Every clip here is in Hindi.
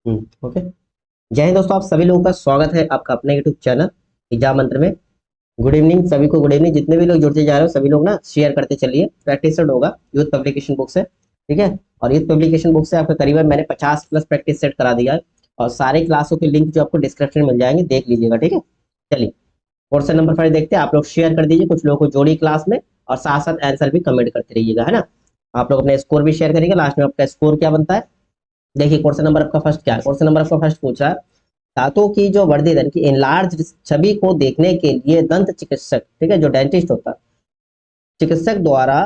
ओके। जय हिंद दोस्तों, आप सभी लोगों का स्वागत है आपका अपने यूट्यूब चैनल एग्जाम मंत्र में। गुड इवनिंग सभी को, गुड इवनिंग। जितने भी लोग जुड़ते जा रहे हो सभी लोग ना शेयर करते चलिए। प्रैक्टिस सेट होगा यूथ पब्लिकेशन बुक से, ठीक है। और यूथ पब्लिकेशन बुक से आपका करीबन मैंने 50 प्लस प्रैक्टिस सेट करा दिया है। और सारे क्लासों के लिंक जो आपको डिस्क्रिप्शन में मिल जाएंगे, देख लीजिएगा, ठीक है। चलिए, क्वेश्चन नंबर 5 देखते हैं। आप लोग शेयर कर दीजिए कुछ लोगों को जोड़ी क्लास में, और साथ साथ आंसर भी कमेंट करते रहिएगा, है ना। आप लोग अपने स्कोर भी शेयर करिएगा, लास्ट में आपका स्कोर क्या बनता है। देखिए क्वेश्चन नंबर आपका फर्स्ट क्या है। क्वेश्चन नंबर आपका फर्स्ट पूछा है, दांतों की जो वर्धित की इनलार्ज छवि को देखने के लिए दंत चिकित्सक, ठीक है, जो डेंटिस्ट होता है, चिकित्सक द्वारा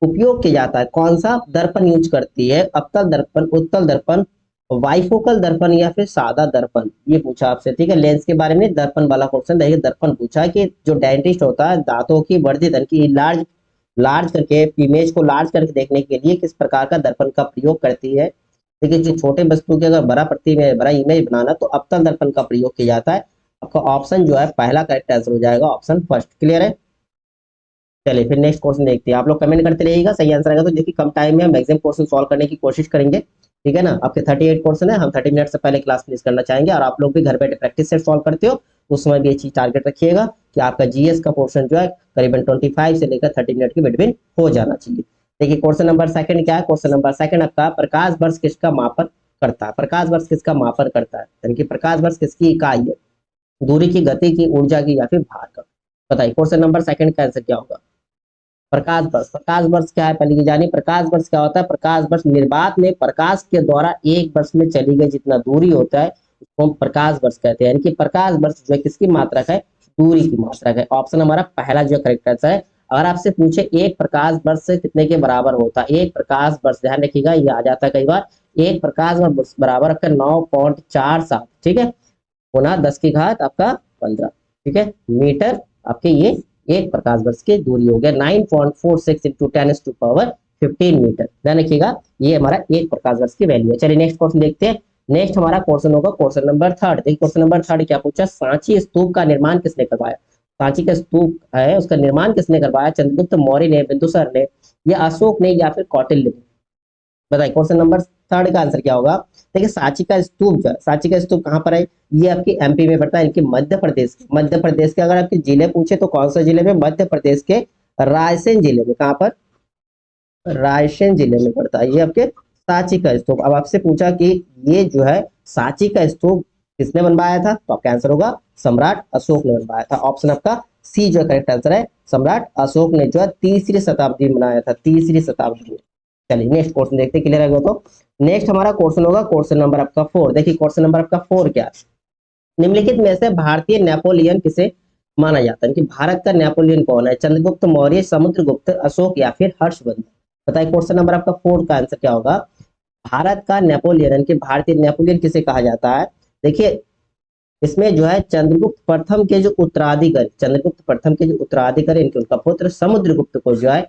उपयोग किया जाता है कौन सा दर्पण यूज करती है। अवतल दर्पण, उत्तल दर्पण, वाइफोकल दर्पण या फिर सादा दर्पण। ये पूछा आपसे, ठीक है। लेंस के बारे में दर्पण वाला क्वेश्चन। देखिए दर्पण पूछा है कि जो डेंटिस्ट होता है दांतों की वर्धित की लार्ज लार्ज करके इमेज को लार्ज करके देखने के लिए किस प्रकार का दर्पण का प्रयोग करती है। देखिए जो छोटे वस्तु की अगर बड़ा प्रति में बड़ा इमेज बनाना तो अवतल दर्पण का प्रयोग किया जाता है। आपका ऑप्शन जो है पहला करेक्ट आंसर हो जाएगा, ऑप्शन फर्स्ट। क्लियर है। चलिए फिर नेक्स्ट क्वेश्चन देखते हैं। आप लोग कमेंट करते रहिएगा, सही आंसर आएगा तो। देखिए कम टाइम में हम मैक्सिमम क्वेश्चन सॉल्व करने की कोशिश करेंगे, ठीक है ना। आपके 38 क्वेश्चन है, हम 30 मिनट से पहले क्लास फिनिश करना चाहेंगे। और आप लोग भी घर बैठे प्रैक्टिस सेट सॉल्व करते हो, उस समय भी ये चीज टारगेट रखिएगा कि आपका जीएस का पोर्शन जो है करीबन 25 से लेकर 30 मिनट के बिटवीन हो जाना चाहिए। देखिए क्वेश्चन नंबर सेकंड क्या है। क्वेश्चन नंबर सेकंड आपका प्रकाश वर्ष किसका मापन करता है। प्रकाश वर्ष किसका मापन करता है, यानी कि प्रकाश वर्ष किसकी इकाई है। दूरी की, गति की, ऊर्जा की या फिर भार का। बताइए क्वेश्चन नंबर सेकंड का आंसर क्या होगा। प्रकाश वर्ष। प्रकाश वर्ष क्या है पहले ये जानिए। प्रकाश वर्ष क्या होता है। प्रकाश वर्ष निर्वात में प्रकाश के द्वारा एक वर्ष में चली गई जितना दूरी होता है उसको हम प्रकाश वर्ष कहते हैं। यानी कि प्रकाश वर्ष जो है किसकी मात्रक है, दूरी की मात्रक है। ऑप्शन हमारा पहला जो करेक्ट आंसर है। अगर आपसे पूछे एक प्रकाश वर्ष से कितने के बराबर होता है, एक प्रकाश वर्ष, ध्यान रखिएगा ये आ जाता है कई बार। एक प्रकाश वर्ष बराबर आपका 9.47, ठीक है, गुना 10 की घात आपका 15, ठीक है, मीटर। आपके ये एक प्रकाश वर्ष की दूरी हो गया 9.46 इंटू 10⁻15 मीटर। ध्यान रखिएगा ये हमारा एक प्रकाश वर्ष की वैल्यू है। चलिए नेक्स्ट क्वेश्चन देखते हैं। नेक्स्ट हमारा क्वेश्चन होगा क्वेश्चन नंबर थर्ड। देखिए क्वेश्चन नंबर थर्ड क्या पूछा। सांची स्तूप का निर्माण किसने करवाया। सांची का स्तूप है उसका निर्माण किसने करवाया। चंद्रगुप्त मौर्य ने, बिंदुसार ने, या अशोक ने, या फिर कौटिल्य ने। बताइए क्वेश्चन नंबर थर्ड का आंसर क्या होगा। देखिए सांची का स्तूप जो है, सांची का स्तूप कहाँ पर है, ये आपकी एमपी में पड़ता है, इनके मध्य प्रदेश, मध्य प्रदेश के अगर आपके जिले पूछे तो कौन सा जिले में, मध्य प्रदेश के रायसेन जिले में। कहाँ पर, रायसेन जिले में पड़ता है ये आपके सांची का स्तूप। अब आपसे पूछा कि ये जो है सांची का स्तूप किसने बनवाया था, तो आपका आंसर होगा सम्राट अशोक ने बनवाया था। ऑप्शन आपका सी जो करेक्ट आंसर है। सम्राट अशोक ने जो है तीसरी शताब्दी में बनाया था, तीसरी शताब्दी में। चलिए नेक्स्ट क्वेश्चन देखते हैं, क्लियर है तो। नेक्स्ट हमारा क्वेश्चन होगा क्वेश्चन नंबर आपका 4। देखिए क्वेश्चन नंबर आपका 4 क्या है। निम्नलिखित में से भारतीय नेपोलियन किसे माना जाता है कि भारत का नेपोलियन कौन है। चंद्रगुप्त मौर्य, समुद्रगुप्त, अशोक या फिर हर्षवर्धन। बताइए क्वेश्चन नंबर आपका 4 का आंसर क्या होगा। भारत का नेपोलियन यानी कि भारतीय नेपोलियन किसे कहा जाता है। देखिए इसमें जो है चंद्रगुप्त प्रथम के जो उत्तराधिकारी, चंद्रगुप्त प्रथम के जो उत्तराधिकारी इनके उनका पुत्र समुद्रगुप्त को जो है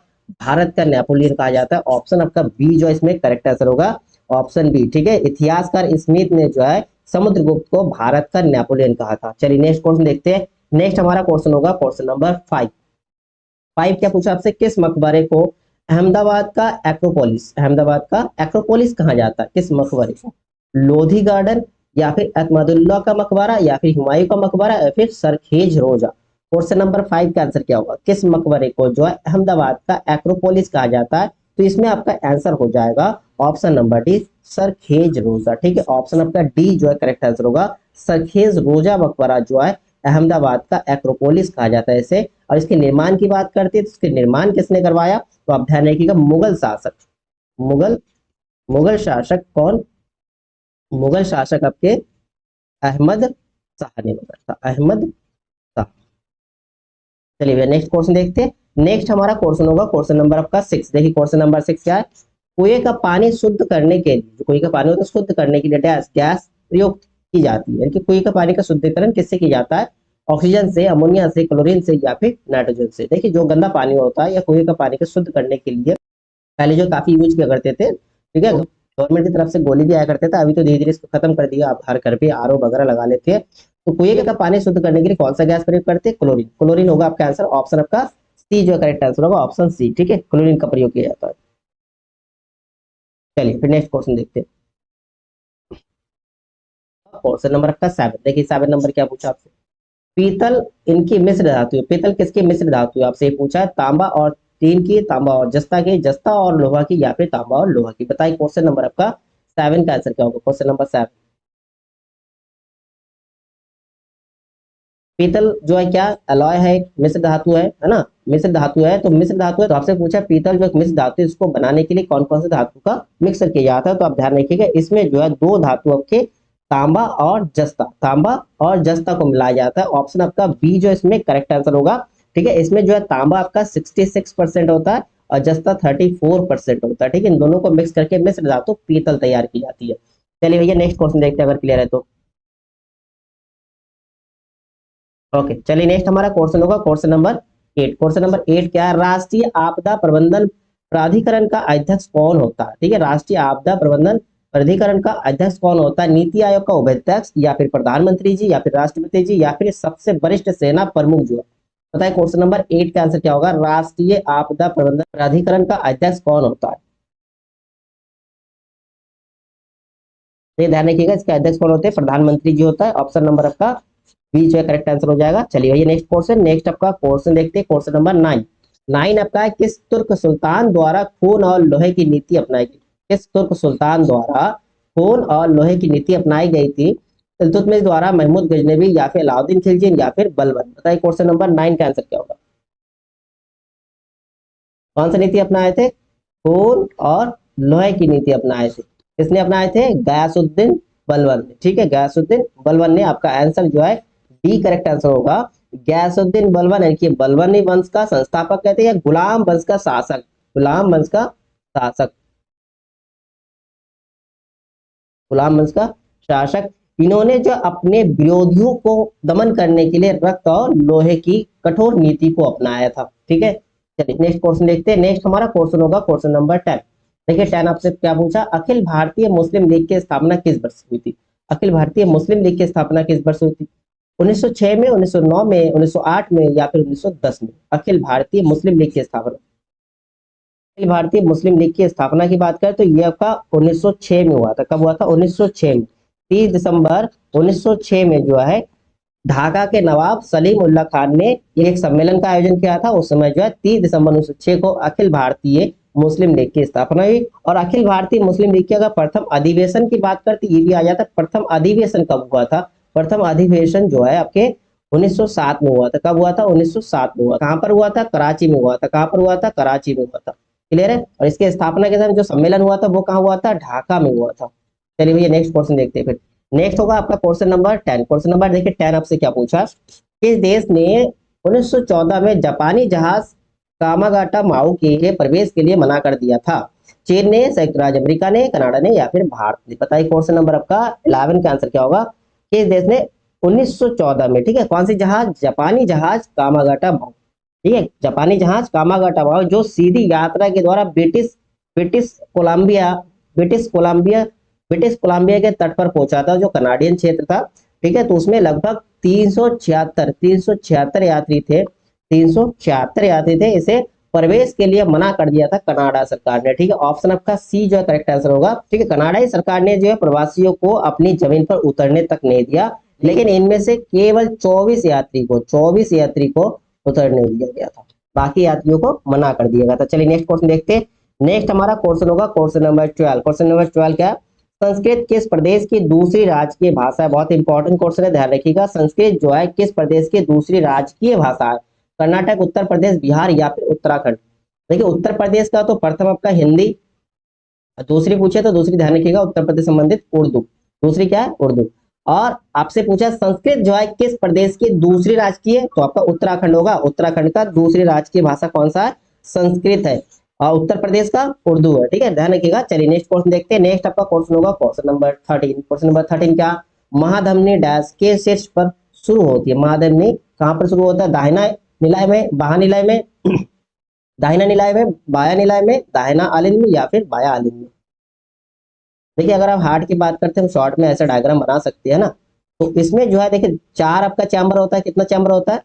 भारत का नेपोलियन कहा जाता है। ऑप्शन आपका बी जो इसमें करेक्ट आंसर होगा, ऑप्शन बी, ठीक है। इतिहासकार स्मिथ ने जो है समुद्रगुप्त को भारत का नेपोलियन कहा था। चलिए नेक्स्ट क्वेश्चन देखते हैं। नेक्स्ट हमारा क्वेश्चन होगा क्वेश्चन नंबर 5। 5 क्या पूछा आपसे, किस मकबरे को अहमदाबाद का एक्रोपोलिस, अहमदाबाद का एक्रोपोलिस कहा जाता है, किस मकबरे को। लोधी गार्डन, या फिर अहमदुल्ला का मकबरा, या फिर हुमायूं का मकबरा, या फिर सरखेज रोजा। क्वेश्चन नंबर 5 का आंसर क्या होगा। किस मकबरे को जो है अहमदाबाद का एक्रोपोलिस कहा जाता है, तो इसमें आपका आंसर हो जाएगा ऑप्शन नंबर डी, सरखेज रोजा, ठीक है। ऑप्शन आपका डी जो है करेक्ट आंसर होगा। सरखेज रोजा मकबरा जो है अहमदाबाद का एक्रोपोलिस कहा जाता है इसे। और इसके निर्माण की बात करते हैं तो इसके निर्माण किसने करवाया, तो आप ध्यान रखिएगा मुगल शासक, मुगल मुगल शासक कौन, मुगल शासक आपके अहमद शाह ने बनाया था, अहमद शाह। चलिए भैया नेक्स्ट क्वेश्चन देखते हैं। नेक्स्ट हमारा क्वेश्चन होगा क्वेश्चन नंबर आपका 6। देखिए क्वेश्चन नंबर 6 क्या है। कुएं का पानी शुद्ध करने के लिए, जो कुएं का पानी होता है शुद्ध करने के लिए डैश गैस प्रयोग की जाती है, यानी कि कुएं का पानी का शुद्धिकरण किससे किया जाता है। ऑक्सीजन से, अमोनिया से, क्लोरीन से, या फिर नाइट्रोजन से। देखिए जो गंदा पानी होता है या कुएं का पानी को शुद्ध करने के लिए पहले जो काफी यूज किया करते थे, ठीक है, गवर्नमेंट की तरफ से गोली भी आया करते थे। अभी तो धीरे धीरे इसको खत्म कर दिया, आप हर घर पे आरओ वगैरह लगा लेते हैं। तो कुएं का पानी शुद्ध करने के लिए कौन सा गैस प्रयोग करते हैं, क्लोरीन। क्लोरीन होगा आपका आंसर, ऑप्शन आपका सी जो करेक्ट आंसर होगा, ऑप्शन सी, ठीक है, क्लोरीन का प्रयोग किया जाता है। चलिए फिर नेक्स्ट क्वेश्चन देखते हैं। क्वेश्चन नंबर आपका 7। देखिए 7 नंबर क्या पूछा आपसे, पीतल इनकी मिश्र धातु है, पीतल किसकी मिश्र धातु है, आपसे ये पूछा है। तांबा और टीन की, तांबा और जस्ता की, जस्ता और लोहा की, या फिर तांबा और लोहा की। बताइए क्वेश्चन नंबर आपका 7 का आंसर क्या होगा, क्वेश्चन नंबर 7। पीतल जो है क्या, अलॉय है, मिश्र धातु है ना, मिश्र धातु है। तो मिश्र धातु है तो आपसे पूछा पीतल जो एक मिश्र धातु है, इसको बनाने के लिए कौन कौन से धातु का मिक्सर किया जाता है। तो आप ध्यान रखिएगा, इसमें जो है दो धातु आपके तांबा और जस्ता, तांबा और जस्ता को मिलाया जाता है। ऑप्शन आपका बी जो इसमें करेक्ट आंसर होगा। ठीक है, इसमें जो है तांबा आपका 66% होता है और जस्ता 34% होता है। ठीक है, इन दोनों को मिक्स करके मिश्र धातु पीतल तैयार की जाती है। चलिए भैया नेक्स्ट क्वेश्चन देखते हैं, अगर क्लियर है तो। ओके चलिए नेक्स्ट हमारा क्वेश्चन होगा क्वेश्चन नंबर 8। क्वेश्चन नंबर 8 क्या है, राष्ट्रीय आपदा प्रबंधन प्राधिकरण का अध्यक्ष कौन होता है। ठीक है, राष्ट्रीय आपदा प्रबंधन प्राधिकरण का अध्यक्ष कौन होता है, नीति आयोग का उपाध्यक्ष, या फिर प्रधानमंत्री जी, या फिर राष्ट्रपति जी, या फिर सबसे वरिष्ठ सेना प्रमुख जो है। बताइए क्वेश्चन नंबर 8 का आंसर क्या होगा, राष्ट्रीय आपदा प्रबंधन प्राधिकरण का अध्यक्ष कौन होता है। ये ध्यान रखिएगा, इसके अध्यक्ष कौन होते हैं, प्रधानमंत्री जी होता है। ऑप्शन नंबर आपका बी जो है करेक्ट आंसर हो जाएगा। चलिए भैया नेक्स्ट क्वेश्चन, नेक्स्ट आपका क्वेश्चन देखते हैं, क्वेश्चन नंबर 9। 9 आपका है, किस तुर्क सुल्तान द्वारा खून और लोहे की नीति अपनाई गई। किस तुर्क सुल्तान द्वारा खून और लोहे की नीति अपनाई गई थी, इल्तुतमिश द्वारा, महमूद गजनबी, या फिर अलाउद्दीन खिलजी, या फिर बलबन। बताइए क्वेश्चन नंबर 9 का आंसर क्या होगा, कौन सी नीति अपनाए थे, खून और लोहे की नीति अपनाए थे। किसने अपनाए थे, गयासुद्दीन बलबन ने। ठीक है, गयासुद्दीन बलबन ने। आपका आंसर जो है डी करेक्ट आंसर होगा। गयासुद्दीन बलबन है कि बलबनी वंश का संस्थापक कहते हैं, या गुलाम वंश का शासक, गुलाम वंश का शासक, गुलाम वंश का शासक। इन्होंने जो अपने विरोधियों को दमन करने के लिए रक्त और लोहे की कठोर नीति को अपनाया था। ठीक है, चलिए नेक्स्ट क्वेश्चन देखते हैं। नेक्स्ट हमारा क्वेश्चन होगा क्वेश्चन नंबर 10। देखिए 10 आपसे क्या पूछा, अखिल भारतीय मुस्लिम लीग की स्थापना किस वर्ष हुई थी। अखिल भारतीय मुस्लिम लीग की स्थापना किस वर्ष हुई थी, 1906 में, 1909 में, 1908 में, या फिर 1910 में। अखिल भारतीय मुस्लिम लीग की स्थापना, अखिल भारतीय मुस्लिम लीग की स्थापना की बात करें तो ये आपका 1906 में हुआ था। कब हुआ था, 1906 में, 30 दिसंबर 1906 में जो है ढाका के नवाब सलीम उल्लाह खान ने एक सम्मेलन का आयोजन किया था। उस समय जो है 30 दिसंबर 1906 को अखिल भारतीय मुस्लिम लीग की स्थापना हुई। और अखिल भारतीय मुस्लिम लीग के अगर प्रथम अधिवेशन की बात करते ये भी आ जाता है, प्रथम अधिवेशन कब हुआ था। प्रथम अधिवेशन जो है आपके 1907 में हुआ था। कब हुआ था, 1907 में हुआ। कहाँ पर हुआ था, कराची में हुआ था। कहाँ पर हुआ था, कराची में हुआ था। क्लियर है, और इसके स्थापना के समय जो सम्मेलन हुआ था वो कहाँ हुआ था, ढाका में हुआ था। चलिए भैया नेक्स्ट क्वेश्चन देखते हैं फिर। नेक्स्ट होगा आपका क्वेश्चन नंबर 10। क्वेश्चन नंबर देखिए 10 आपसे क्या पूछा, किस देश ने 1914 में जापानी जहाज कामागाटा माऊ के प्रवेश के लिए मना कर दिया था। चीन ने, संयुक्त राज्य अमेरिका ने, कनाडा ने, या फिर भारत ने। बताइए क्वेश्चन नंबर आपका 11 का आंसर क्या होगा, किस देश ने 1914 में, ठीक है, कौन सी जहाज, जापानी जहाज कामागाटा माऊ। ठीक है, जापानी जहाज कामागाटा माऊ जो सीधी यात्रा के द्वारा British Columbia British Columbia British Columbia के तट पर पहुंचा था, जो कनाडियन क्षेत्र था। ठीक है, तो उसमें लगभग 376 यात्री थे, 376 यात्री थे। इसे प्रवेश के लिए मना कर दिया था कनाडा सरकार ने। ठीक है, ऑप्शन आपका सी जो है करेक्ट आंसर होगा। ठीक है, कनाडाई सरकार ने जो है प्रवासियों को अपनी जमीन पर उतरने तक नहीं दिया, लेकिन इनमें से केवल 24 यात्री को उतरने दिया गया था, बाकी यात्रियों को मना कर दिया गया था। चलिए नेक्स्ट क्वेश्चन देखते हैं। नेक्स्ट हमारा क्वेश्चन होगा क्वेश्चन नंबर 12। क्वेश्चन नंबर 12 क्या है, संस्कृत किस प्रदेश की दूसरी राजकीय भाषा है। बहुत इंपॉर्टेंट क्वेश्चन है, ध्यान रखिएगा। संस्कृत जो है किस प्रदेश की दूसरी राजकीय भाषा है, कर्नाटक, उत्तर प्रदेश, बिहार, या फिर उत्तराखंड। देखिए उत्तर प्रदेश का तो प्रथम आपका हिंदी, दूसरी पूछे तो दूसरी ध्यान रखिएगा उत्तर प्रदेश संबंधित उर्दू, दूसरी क्या है, उर्दू। और आपसे पूछा संस्कृत जो है किस प्रदेश की दूसरी राजकीय, तो आपका उत्तराखंड होगा। उत्तराखंड का दूसरी राजकीय भाषा कौन सा है, संस्कृत है। और उत्तर प्रदेश का उर्दू है। ठीक है, ध्यान रखिएगा। चलिए नेक्स्ट क्वेश्चन देखते हैं। नेक्स्ट आपका क्वेश्चन होगा क्वेश्चन नंबर 13। क्वेश्चन नंबर 13 क्या, महाधमनी डैश के शीर्ष पर शुरू होती है। महाधमनी कहाँ पर शुरू होता है, दाहिना निलय में, बाहा निलय में, दाहिना निलय में, बाया निलय में, दाहिना आलिंद में, या फिर बाया आलिंद में। देखिए अगर आप हार्ट की बात करते हैं शॉर्ट में ऐसा डायग्राम बना सकते हैं ना। तो इसमें जो है देखिए 4 आपका चैम्बर होता है। कितना चैम्बर होता है,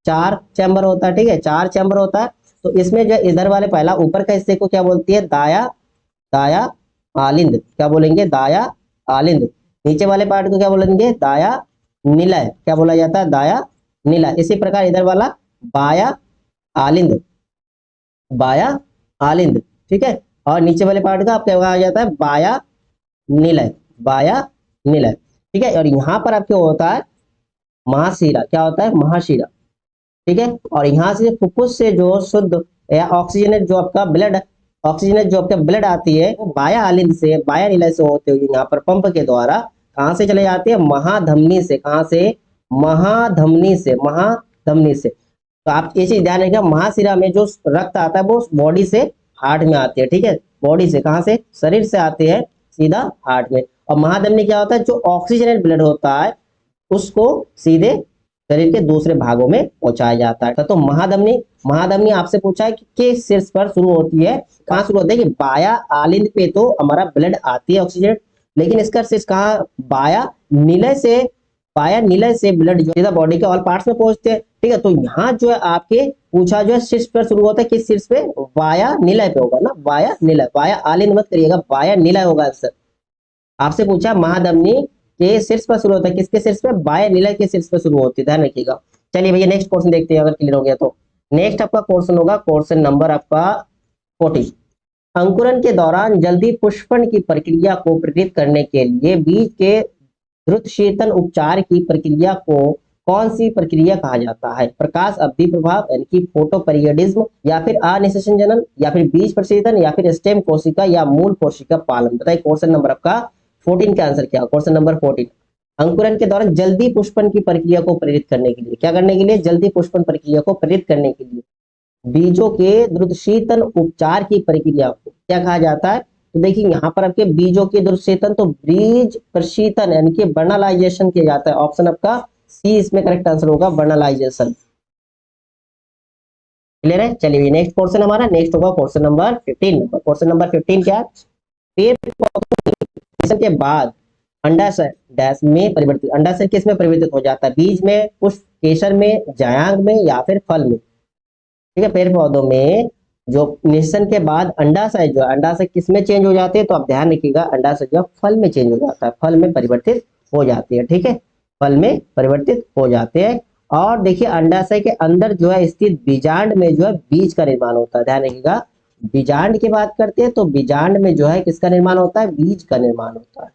4 चैम्बर होता है। ठीक है, 4 चैम्बर होता है। तो इसमें जो इधर वाले पहला ऊपर का हिस्से को क्या बोलती है, दाया दाया आलिंद, क्या बोलेंगे, दाया आलिंद। नीचे वाले पार्ट को क्या बोलेंगे, दाया निलय, क्या बोला जाता है, दाया निलय। इसी प्रकार इधर वाला बाया आलिंद, बाया आलिंद, ठीक है। और नीचे वाले पार्ट का आपका कहा जाता है बाया निलय, बाया निलय, ठीक है। और यहाँ पर आपके होता है महाशिरा, क्या होता है, महाशिरा, ठीक है। और यहाँ से फुफ्फुस से जो शुद्ध या ऑक्सीजनेट जो आपका ब्लड, ऑक्सीजनेट जो आपका ब्लड आती है वो बाया आलिंद से, बाया निलय से होते हुए यहाँ पर पंप के द्वारा कहाँ से चले जाती है, महाधमनी से, कहाँ से, महाधमनी से, महाधमनी से। तो आप ये चीज ध्यान रखिएगा, महाशिरा में जो रक्त आता है वो बॉडी से हार्ट में आती है, ठीक है। बॉडी से कहाँ से, शरीर से आते हैं सीधा हार्ट में। और महाधमनी क्या होता है, जो ऑक्सीजनेट ब्लड होता है उसको सीधे शरीर के दूसरे भागों में पहुंचाया जाता है। तो महाधमनी, महाधमनी आपसे पूछा है कि किस शीर्ष पर शुरू होती है, कहाँ शुरू होती है, कि बाया आलिंद पे तो हमारा ब्लड आती है ऑक्सीजन, लेकिन इसका शीर्ष कहाँ, बाया निलय से, बाया निलय से ब्लड जो सीधा बॉडी के ऑल पार्ट्स में पहुंचते हैं, ठीक है। तो यहाँ जो है आपके पूछा जो है शीर्ष पर शुरू होता है, किस शीर्ष पे, बाया निलय पे होगा ना, बाया निलय, बाया आलिंद मत करिएगा, बाया निलय होगा आंसर। आपसे पूछा महाधमनी के शीर्ष पर शुरू होता है, किसके शीर्ष पे, बाया निलय के शीर्ष पर शुरू होती है, ध्यान रखिएगा। चलिए भैया नेक्स्ट क्वेश्चन देखते हैं, अगर क्लियर हो गया तो। नेक्स्ट आपका क्वेश्चन होगा क्वेश्चन नंबर आपका 40। अंकुरन के दौरान जल्दी पुष्पन की प्रक्रिया को प्रेरित करने के लिए बीज के द्रुत शीतन उपचार की प्रक्रिया को कौन सी प्रक्रिया कहा जाता है, प्रकाश अवधि प्रभाव यानी कि फोटो पीरियडिज्म, या फिर अनिषेचन जनन, या फिर बीज प्रशीतन, या फिर स्टेम कोशिका या मूल कोशिका पालन। बताइए क्वेश्चन नंबर आपका 14 का आंसर क्या, क्वेश्चन नंबर 14। अंकुरन के दौरान जल्दी पुष्पन की प्रक्रिया को प्रेरित करने के लिए, क्या करने के लिए, जल्दी पुष्पन प्रक्रिया को प्रेरित करने के लिए बीजों के द्रुत शीतन उपचार की प्रक्रिया को क्या कहा जाता है। तो देखिए यहाँ पर आपके बीजों के द्रुत शीतन, तो बीज प्रशीतन यानी कि बर्नलाइजेशन किया जाता है। ऑप्शन आपका सी इसमें करेक्ट आंसर होगा, बर्नलाइजेशन। क्लियर है। चलिए नेक्स्ट क्वेश्चन हमारा, नेक्स्ट होगा क्वेश्चन नंबर 15। क्वेश्चन नंबर 15 क्या है, पेड़ के बाद अंडाशय डैश में परिवर्तित, अंडाशय किस में परिवर्तित हो जाता है, बीज में, पुष्प, केसर में, जायांग में, या फिर फल में, ठीक है। पेड़ पौधों में जो निषेचन के बाद अंडाशय जो है, अंडाशय किस में चेंज हो जाते हैं, तो आप ध्यान रखिएगा, अंडाशय जो फल में चेंज हो जाता है, फल में परिवर्तित हो जाती है, ठीक है, फल में परिवर्तित हो जाते हैं। और देखिए अंडाशय के अंदर जो है स्थित बीजांड में जो है बीज का निर्माण होता है, ध्यान रखिएगा। बीजांड की बात करते हैं तो बीजांड में जो है किसका निर्माण होता है, बीज का निर्माण होता है।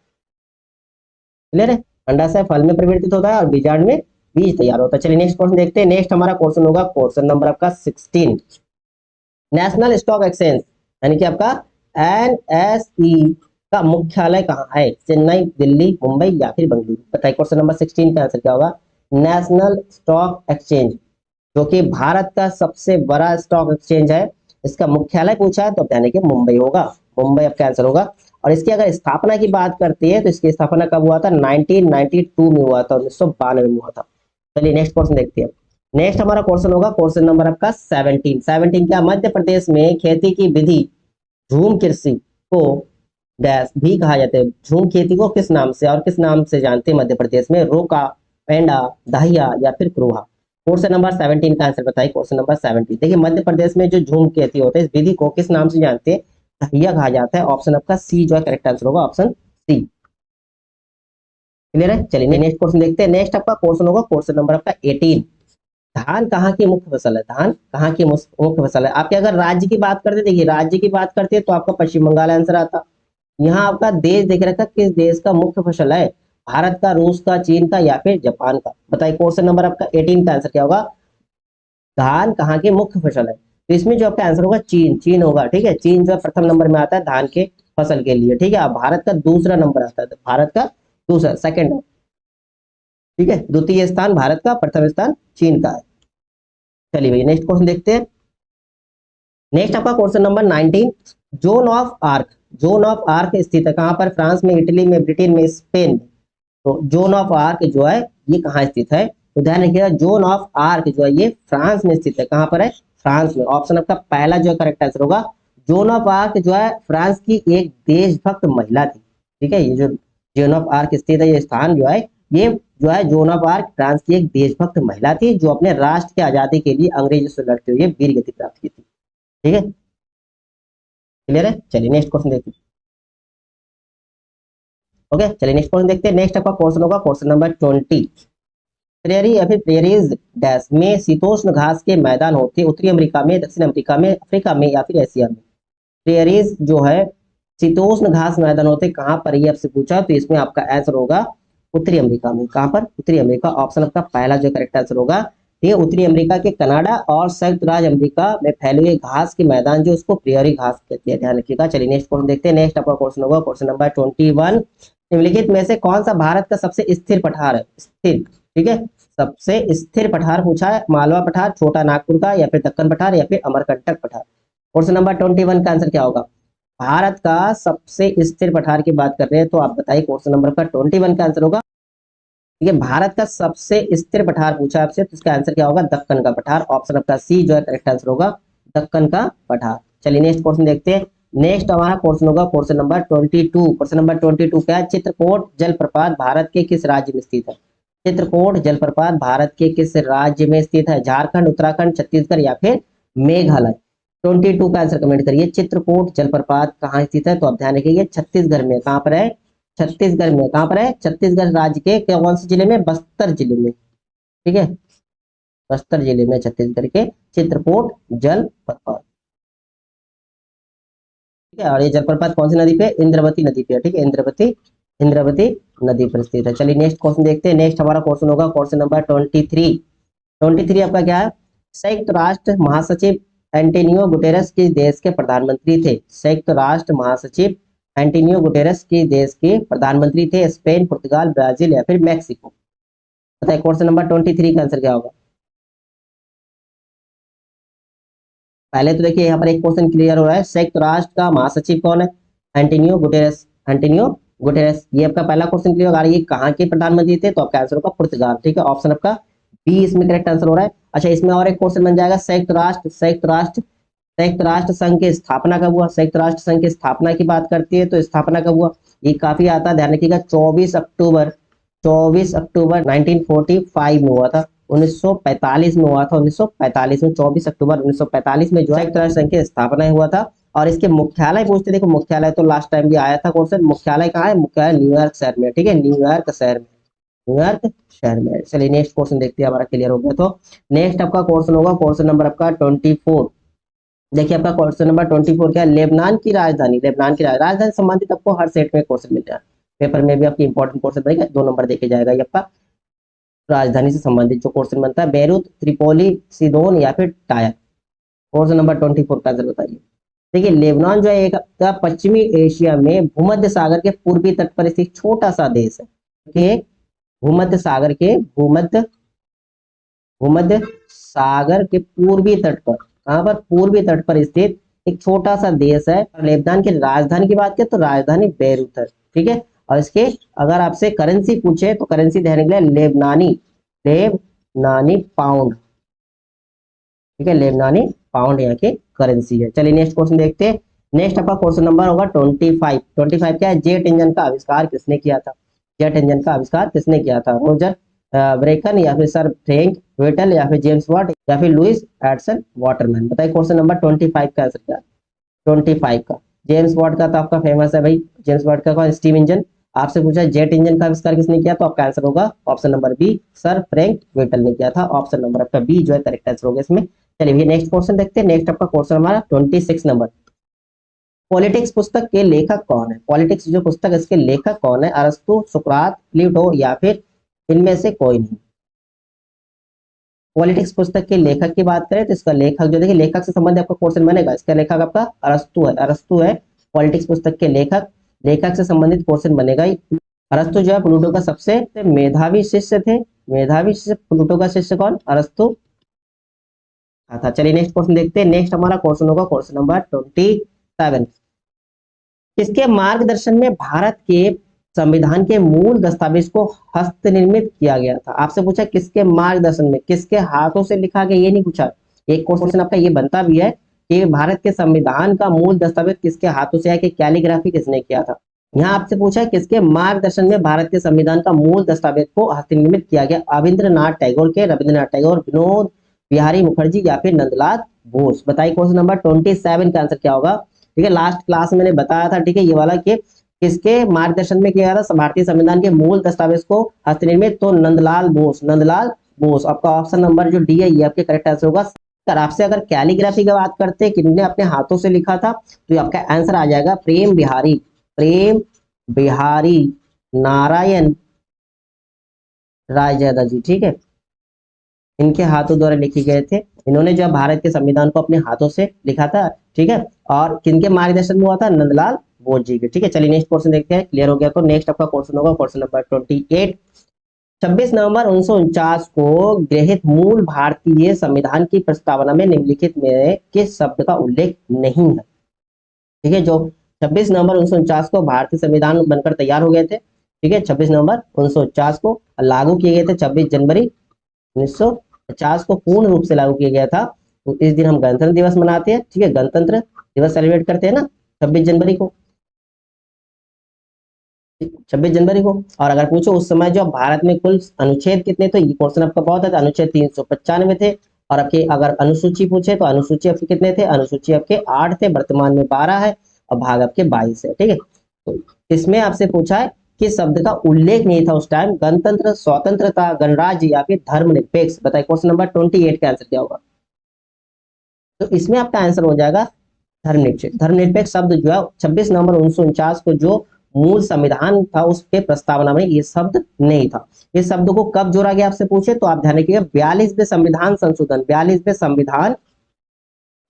क्लियर है। अंडाशय फल में परिवर्तित होता है और बीजांड में बीज तैयार होता है। चलिए नेक्स्ट क्वेश्चन देखते हैं। नेक्स्ट हमारा क्वेश्चन होगा क्वेश्चन नंबर आपका 16। नेशनल स्टॉक एक्सचेंज यानी कि आपका एनएसई का मुख्यालय कहाँ है, चेन्नई, दिल्ली, मुंबई, या फिर बेंगलुरु। बताइए क्वेश्चन नंबर 16 का आंसर क्या होगा, नेशनल स्टॉक एक्सचेंज जो कि भारत का सबसे बड़ा स्टॉक एक्सचेंज है, इसका मुख्यालय पूछा है तो ध्यान रखिए मुंबई होगा, मुंबई आपका आंसर होगा। और इसकी अगर स्थापना की बात करते हैं तो इसकी स्थापना कब हुआ था, 1992 में हुआ था, 1992 में हुआ था। चलिए नेक्स्ट क्वेश्चन देखते हैं। नेक्स्ट हमारा क्वेश्चन होगा क्वेश्चन नंबर आपका 17 क्या, मध्य प्रदेश में खेती की विधि झूम कृषि को डैश भी कहा जाता है, झूम खेती को किस नाम से और किस नाम से जानते हैं मध्य प्रदेश में, रोका, पेंडा, दहिया, या फिर क्रोहा। क्वेश्चन नंबर 17 का आंसर बताइए, क्वेश्चन नंबर 17। देखिए मध्य प्रदेश में जो झूम खेती होता है इस विधि को किस नाम से जानते हैं, दहिया कहा जाता है। ऑप्शन आपका सी जो है करेक्ट आंसर होगा, ऑप्शन सी। क्लियर है। चलिए नेक्स्ट क्वेश्चन देखते हैं। नेक्स्ट आपका क्वेश्चन होगा क्वेश्चन नंबर आपका 18। धान कहाँ की मुख्य फसल है, धान कहाँ की मुख्य फसल है। आपके अगर राज्य की बात करते, देखिए राज्य की बात करते हैं तो आपका पश्चिम बंगाल आंसर आता। यहाँ आपका देश देख रखा किस देश का मुख्य फसल है, भारत का, रूस का, चीन का, या फिर जापान का। बताइए क्वेश्चन नंबर आपका 18 का आंसर क्या होगा, धान कहाँ की मुख्य फसल है। तो इसमें जो आपका आंसर होगा चीन, चीन होगा, ठीक है। चीन जो प्रथम नंबर में आता है धान के फसल के लिए, ठीक है। अब भारत का दूसरा नंबर आता है, तो भारत का दूसरा, सेकंड, ठीक है। द्वितीय स्थान भारत का, प्रथम स्थान चीन का है। चलिए भैया नेक्स्ट क्वेश्चन देखते हैं। नेक्स्ट आपका question number 19। Zone of arc, zone of arc स्थित है कहाँ पर, फ्रांस में, इटली में, ब्रिटेन में, स्पेन। तो जोन ऑफ आर्क जो है ये कहाँ स्थित है, तो ध्यान रखिएगा जोन ऑफ आर्क जो है ये फ्रांस में स्थित है। कहाँ पर है, फ्रांस में। ऑप्शन आपका पहला जो करेक्ट आंसर होगा। जोन ऑफ आर्क जो है फ्रांस की एक देशभक्त महिला थी, ठीक है। ये जो जोन ऑफ आर्क स्थित है ये स्थान जो है, ये जो है जोन ऑफ आर्क फ्रांस की एक देशभक्त महिला थी जो अपने राष्ट्र की आजादी के लिए अंग्रेजों से लड़ते हुए वीर गति प्राप्त की थी, ठीक है। क्लियर है। चलिए नेक्स्ट क्वेश्चन देखिए। ओके, चलिए नेक्स्ट क्वेश्चन देखते हैं। नेक्स्ट आपका क्वेश्चन होगा क्वेश्चन नंबर 20। प्रेयरी या फिर प्रेयरीज डैश में शीतोष्ण घास के मैदान होते हैं उत्तरी अमेरिका में, दक्षिण अमेरिका में, अफ्रीका में या फिर एशिया में। प्रेयरीज जो है शीतोष्ण घास मैदान होते कहाँ पर, ये आपसे पूछा, तो इसमें आपका आंसर होगा उत्तरी अमेरिका में। कहाँ पर? उत्तरी अमेरिका। ऑप्शन आपका पहला जो करेक्ट आंसर होगा ये उत्तरी अमेरिका के कनाडा और संयुक्त राज्य अमेरिका में फैले हुए घास के मैदान जो उसको प्रेयरी घास कहते हैं, ध्यान रखिएगा। चलिए नेक्स्ट क्वेश्चन देखते हैं। नेक्स्ट आपका क्वेश्चन होगा क्वेश्चन नंबर 21। निम्नलिखित में से कौन सा भारत का सबसे स्थिर पठार है? स्थिर, ठीक है, सबसे स्थिर पठार पूछा है। मालवा पठार, छोटा नागपुर का, या फिर दक्कन पठार, या फिर अमरकंटक पठार। क्वेश्चन नंबर 21 का आंसर क्या होगा? भारत का सबसे स्थिर पठार की बात कर रहे हैं तो आप बताइए क्वेश्चन नंबर का 21 का आंसर होगा। ठीक है, भारत का सबसे स्थिर पठार पूछा आपसे तो इसका आंसर क्या होगा? दक्कन का पठार। ऑप्शन आपका सी जो है करेक्ट आंसर होगा, दक्कन का पठार। चलिए नेक्स्ट क्वेश्चन देखते हैं। नेक्स्ट हमारा क्वेश्चन होगा क्वेश्चन नंबर 22। क्वेश्चन नंबर 22 क्या है? चित्रकूट जलप्रपात भारत के किस राज्य में स्थित है? चित्रकूट जलप्रपात भारत के किस राज्य में स्थित है? झारखंड, उत्तराखंड, छत्तीसगढ़ या फिर मेघालय। 22 का आंसर कमेंट करिए। चित्रकूट जलप्रपात कहाँ स्थित है? तो आप ध्यान रखिए छत्तीसगढ़ में। कहाँ पर है? छत्तीसगढ़ में। कहाँ पर है? छत्तीसगढ़ राज्य के कौन से जिले में? बस्तर जिले में। ठीक है, बस्तर जिले में छत्तीसगढ़ के चित्रकूट जलप्रपात। ठीक है, और ये जलप्रपात कौन सी नदी पे? इंद्रावती नदी पे। ठीक है, इंद्रावती नदी पर स्थित है। चलिए नेक्स्ट क्वेश्चन देखते हैं। नेक्स्ट हमारा क्वेश्चन होगा क्वेश्चन नंबर 23। 23 आपका क्या है? संयुक्त राष्ट्र महासचिव एंटोनियो गुटेरस किस देश के प्रधानमंत्री थे? संयुक्त राष्ट्र महासचिव एंटोनियो गुटेरस किस देश के प्रधानमंत्री थे? स्पेन, पुर्तगाल, ब्राजील या फिर मैक्सिको। बताइए क्वेश्चन नंबर 23 का आंसर क्या होगा? पहले तो देखिए यहाँ पर एक क्वेश्चन क्लियर हो रहा है। संयुक्त राष्ट्र का महासचिव कौन है? Antonio Guterres. एंटोनियो गुटेरस, ये आपका पहला क्वेश्चन क्लियर होगा। ये कहाँ के प्रधानमंत्री थे? तो आपका आंसर होगा पुर्तगाल। ठीक है, ऑप्शन आपका बी इसमें करेक्ट आंसर हो रहा है। अच्छा, इसमें और एक क्वेश्चन बन जाएगा। संयुक्त राष्ट्र संघ की स्थापना कब हुआ? संयुक्त राष्ट्र संघ की स्थापना की बात करती है तो स्थापना कब हुआ? ये काफी आता है, ध्यान रखिएगा। 24 अक्टूबर 1945 में हुआ था। 1945 में हुआ था। 1945 में 24 अक्टूबर 1945 में जो संयुक्त राष्ट्र संघ की स्थापना हुआ था। और इसके मुख्यालय पूछते, देखो मुख्यालय तो लास्ट टाइम भी आया था क्वेश्चन। मुख्यालय कहाँ है? मुख्यालय न्यूयॉर्क शहर में। ठीक है, न्यूयॉर्क शहर में, न्यूयॉर्क शहर में। चलिए नेक्स्ट क्वेश्चन देखते हैं, हमारा क्लियर हो गया। तो नेक्स्ट आपका क्वेश्चन होगा क्वेश्चन नंबर आपका 24। देखिए आपका क्वेश्चन नंबर 24 क्या है? लेबनान की राजधानी, लेबनान की राजधानी संबंधित आपको हर सेट में क्वेश्चन मिल जाए। पेपर में भी आपकी इंपॉर्टेंट क्वेश्चन बनेगा, 2 नंबर देखे जाएगा। ये आपका राजधानी से संबंधित जो क्वेश्चन बनता है, बेरूत, त्रिपोली, सिदोन या फिर टायर। क्वेश्चन नंबर 24 का आंसर बताइए। देखिए लेबनान जो है एक पश्चिमी एशिया में भूमध्य सागर के पूर्वी तट पर स्थित छोटा सा देश है। कि भूमध्य सागर के भूमध्य सागर के पूर्वी तट पर, कहां पर? पूर्वी तट पर स्थित एक छोटा सा देश है। लेबनान की राजधानी की बात करें तो राजधानी बेरूत है। ठीक है, और इसके अगर आपसे करेंसी पूछे तो करेंसी देने के लिए लेबनानी पाउंड। ठीक है, लेबनानी पाउंड यहाँ की करेंसी है। चलिए नेक्स्ट क्वेश्चन देखते हैं। नेक्स्ट आपका क्वेश्चन नंबर होगा 25। 25 क्या है? जेट इंजन का आविष्कार किसने किया था? जेट इंजन का आविष्कार किसने किया था? रोजर ब्रेकन या फिर सर फ्रैंक व्हिटल या फिर जेम्स वाट या फिर लुइस एडसन वाटरमैन। बताइए क्वेश्चन नंबर 25 का आंसर क्या है? 25 का जेम्स वाट का तो आपका फेमस है भाई। जेम्स वाट का स्टीम इंजन। आपसे पूछा जेट इंजन का आविष्कार किसने किया तो आपका आंसर होगा option number B, sir Frank Whittle ने किया था। ऑप्शन नंबर आपका बी जो है करेक्ट आंसर होगा इसमें। चलिए नेक्स्ट क्वेश्चन देखते हैं। नेक्स्ट आपका क्वेश्चन हमारा 26 नंबर। पॉलिटिक्स पुस्तक के लेखक कौन है? पॉलिटिक्स जो पुस्तक है इसके लेखक कौन है? अरस्तु, सुकरात, प्लेटो या फिर इनमें से कोई नहीं। पॉलिटिक्स पुस्तक के लेखक की बात करें तो इसका लेखक जो, देखिए लेखक से संबंधित आपका क्वेश्चन बनेगा। इसका लेखक आपका अरस्तु है। अरस्तु है पॉलिटिक्स पुस्तक के लेखक। लेखक से संबंधित क्वेश्चन बनेगा। अरस्तु जो है प्लूटो का सबसे मेधावी शिष्य थे। मेधावी शिष्य प्लूटो का शिष्य कौन? अरस्तु था। चलिए नेक्स्ट क्वेश्चन देखते हैं। नेक्स्ट हमारा क्वेश्चन होगा क्वेश्चन नंबर 27। किसके मार्गदर्शन में भारत के संविधान के मूल दस्तावेज को हस्तनिर्मित किया गया था? आपसे पूछा किसके मार्गदर्शन में, किसके हाथों से लिखा गया, ये नहीं पूछा। एक क्वेश्चन आपका ये बनता भी है कि भारत के संविधान का मूल दस्तावेज किसके हाथों से है, कि कैलीग्राफी किसने किया था। यहाँ आपसे पूछा है किसके मार्गदर्शन में भारत के संविधान का मूल दस्तावेज को हस्तनिर्मित किया गया? रविंद्रनाथ टैगोर के, रविंद्रनाथ टैगोर, विनोद बिहारी मुखर्जी या फिर नंदलाल बोस। बताइए क्वेश्चन नंबर 27 का आंसर क्या होगा? ठीक है, लास्ट क्लास में मैंने बताया था, ठीक है, ये वाला कि किसके मार्गदर्शन में किया गया था भारतीय संविधान के मूल दस्तावेज को हस्तनिर्मित? तो नंदलाल बोस, नंदलाल बोस। आपका ऑप्शन नंबर जो डी है ये आपके करेक्ट आंसर होगा। सर आपसे अगर कैलीग्राफी की बात करते हैं किसने अपने हाथों से लिखा था, तो आपका आंसर आ जाएगा प्रेम बिहारी, प्रेम बिहारी नारायण रायजादा जी। ठीक है, इनके हाथों द्वारा लिखे गए थे। इन्होंने जब भारत के संविधान को अपने हाथों से लिखा था। ठीक है, और किनके मार्गदर्शन में हुआ था? नंदलाल बोस जी के। ठीक है, चलिए नेक्स्ट क्वेश्चन देखते हैं। क्लियर हो गया तो नेक्स्ट आपका क्वेश्चन होगा क्वेश्चन नंबर 28। 26 नवंबर 1949 को गृहीत मूल भारतीय संविधान की प्रस्तावना में निम्नलिखित में किस शब्द का उल्लेख नहीं है? ठीक है, जो 26 नवंबर 1949 को भारतीय संविधान बनकर तैयार हो गए थे। ठीक है, 26 नवंबर 1949 को लागू किए गए थे 26 जनवरी 1950 को पूर्ण रूप से लागू किया गया था। तो इस दिन हम गणतंत्र दिवस मनाते हैं। ठीक है, गणतंत्र दिवस सेलिब्रेट करते हैं ना 26 जनवरी को, 26 जनवरी को। और अगर पूछो उस समय जो भारत में कुल अनुच्छेद कितने थे, ये क्वेश्चन आपका बहुत है, तो अनुच्छेद 395 थे। और आपके अगर अनुसूची पूछे तो अनुसूची आपके कितने थे? अनुसूची आपके 8 थे, वर्तमान में 12 है और भाग आपके 22 है। ठीक है, तो इसमें आपसे पूछा है किस शब्द का उल्लेख नहीं था उस टाइम? गणतंत्र, स्वतंत्रता, गणराज्य या फिर धर्मनिरपेक्ष? बताइए क्वेश्चन नंबर 28 का आंसर क्या होगा? तो इसमें आपका आंसर हो जाएगा धर्मनिरपेक्ष। धर्मनिरपेक्ष शब्द जो है 26 नवंबर 1949 को जो मूल संविधान था उसके प्रस्तावना में ये शब्द नहीं था। इस शब्द को कब जोड़ा गया आपसे पूछे तो आप ध्यान रखिएगा 42वें संविधान संशोधन, 42वें संविधान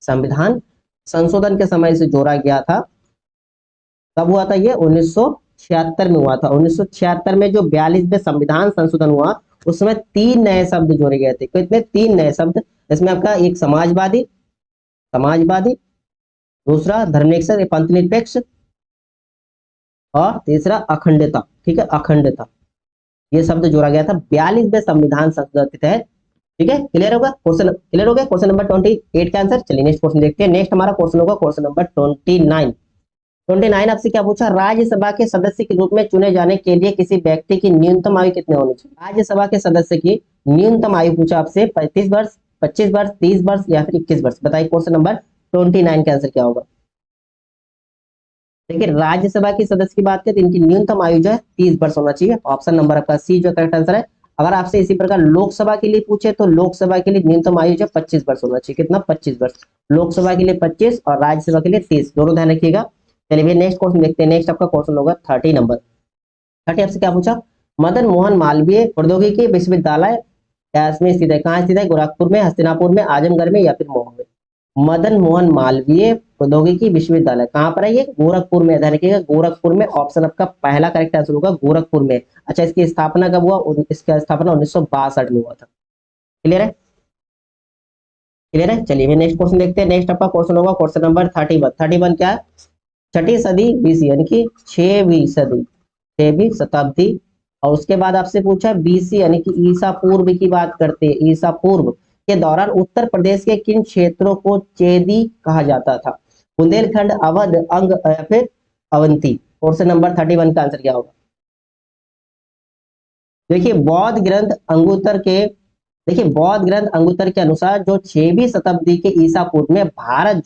संविधान संशोधन के समय से जोड़ा गया था। कब हुआ था ये? 1976 में हुआ था। 1976 में जो 42वें संविधान संशोधन हुआ उसमें 3 नए शब्द जोड़े गए थे। कितने? 3 नए शब्द। इसमें आपका एक समाजवादी, समाजवादी, दूसरा धर्मनिरपेक्ष पंथनिरपेक्ष और तीसरा अखंडता। ठीक है, अखंडता, ये शब्द जोड़ा गया था 42वें संविधान संशोधन के तहत। ठीक है, क्लियर होगा क्वेश्चन? क्लियर हो गया क्वेश्चन नंबर 28 का आंसर। चलिए नेक्स्ट क्वेश्चन देखते हैं। नेक्स्ट हमारा क्वेश्चन होगा क्वेश्चन नंबर 29। 29 आपसे क्या पूछा? राज्यसभा के सदस्य के रूप में चुने जाने के लिए किसी व्यक्ति की न्यूनतम आयु कितनी होनी चाहिए? राज्यसभा के सदस्य की न्यूनतम आयु पूछा आपसे 35 वर्ष, 25 वर्ष, 30 वर्ष या फिर 21 वर्ष? बताइए क्वेश्चन नंबर 29 का आंसर क्या होगा? देखिए राज्यसभा की सदस्य की बात करें तो इनकी न्यूनतम आयु जो है 30 वर्ष होना चाहिए। ऑप्शन नंबर आपका सी जो करेक्ट आंसर है। अगर आपसे इसी प्रकार लोकसभा के लिए पूछे तो लोकसभा के लिए न्यूनतम आयु जो 25 वर्ष होना चाहिए। कितना? 25 वर्ष। लोकसभा के लिए 25 और राज्यसभा के लिए 30, दोनों ध्यान रखिएगा। चलिए भैया नेक्स्ट क्वेश्चन देखते हैं। नेक्स्ट आपका क्वेश्चन होगा 30 नंबर। 30 आपसे क्या पूछा? मदन मोहन मालवीय प्रौद्योगिकी विश्वविद्यालय में स्थित है। कहाँ स्थित है? गोरखपुर में, हस्तिनापुर में, आजमगढ़ में या फिर मऊ में? मदन मोहन मालवीय प्रौद्योगिकी विश्वविद्यालय कहाँ पर है? ये गोरखपुर में। ध्यान रखिएगा गोरखपुर में। ऑप्शन आपका पहला करेक्ट आंसर होगा गोरखपुर में। अच्छा, इसकी स्थापना कब हुआ? इसका स्थापना 1962 में हुआ था। क्लियर है? क्लियर है? चलिए नेक्स्ट क्वेश्चन देखते हैं। नेक्स्ट आपका क्वेश्चन होगा क्वेश्चन नंबर 31। 31 क्या है? छठी सदी बीसी यानी कि 6वीं सदी, 6वीं शताब्दी। और उसके बाद आपसे पूछा बीसी यानी कि ईसा पूर्व की बात करते हैं। ईसा पूर्व के दौरान उत्तर प्रदेश के किन क्षेत्रों को चेदी कहा जाता था? बुंदेलखंड, अवध, अंग या फिर अवंती? क्वेश्चन नंबर 31 का आंसर क्या होगा? देखिए बौद्ध ग्रंथ अंगुतर के, देखिए बौद्ध ग्रंथ अंगुतर के अनुसार जो 6वीं शताब्दी के ईसा पूर्व में भारत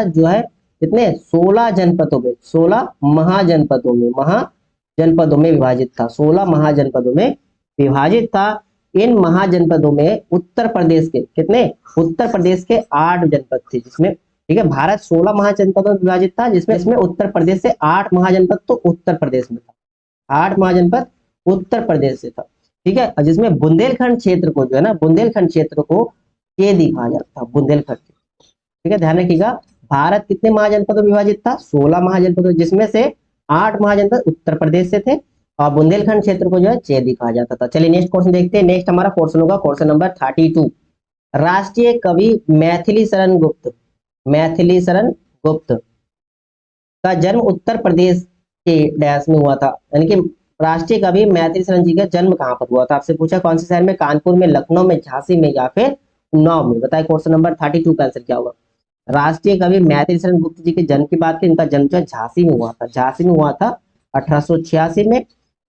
जो है कितने? 16 जनपदों में, 16 महाजनपदों में, महाजनपदों में विभाजित था। 16 महाजनपदों में विभाजित था। इन महाजनपदों में उत्तर प्रदेश के कितने? उत्तर प्रदेश के 8 जनपद थे जिसमें, ठीक है, भारत 16 महाजनपदों में विभाजित था जिसमें उत्तर प्रदेश से 8 महाजनपद तो उत्तर प्रदेश में था। 8 महाजनपद उत्तर प्रदेश से था। ठीक है, और जिसमें बुंदेलखंड क्षेत्र को जो है ना, बुंदेलखंड क्षेत्र को चेदी कहा जाता था, बुंदेलखंड। ठीक है, ध्यान रखिएगा भारत कितने महाजनपदों में विभाजित था? 16 महाजनपदों, जिसमें से 8 महाजनपद उत्तर प्रदेश से थे और बुंदेलखंड क्षेत्र को जो है चेदी कहा जाता था। चलिए नेक्स्ट क्वेश्चन देखते हैं। नेक्स्ट हमारा क्वेश्चन होगा क्वेश्चन नंबर 32। राष्ट्रीय कवि मैथिली शरण गुप्त, मैथिली शरण गुप्त का जन्म उत्तर प्रदेश के डैश में हुआ था। यानी कि राष्ट्रीय कवि मैथिली शरण जी का जन्म कहाँ पर हुआ था? आपसे पूछा कौन से शहर में? कानपुर में, लखनऊ में, झांसी में या फिर उन्नाव में? बताए क्वेश्चन नंबर 32 का आंसर क्या होगा? राष्ट्रीय कवि मैथिली शरण गुप्त जी के जन्म की बात की, इनका जन्म जो है झांसी में हुआ था। झांसी में हुआ था 1886 में।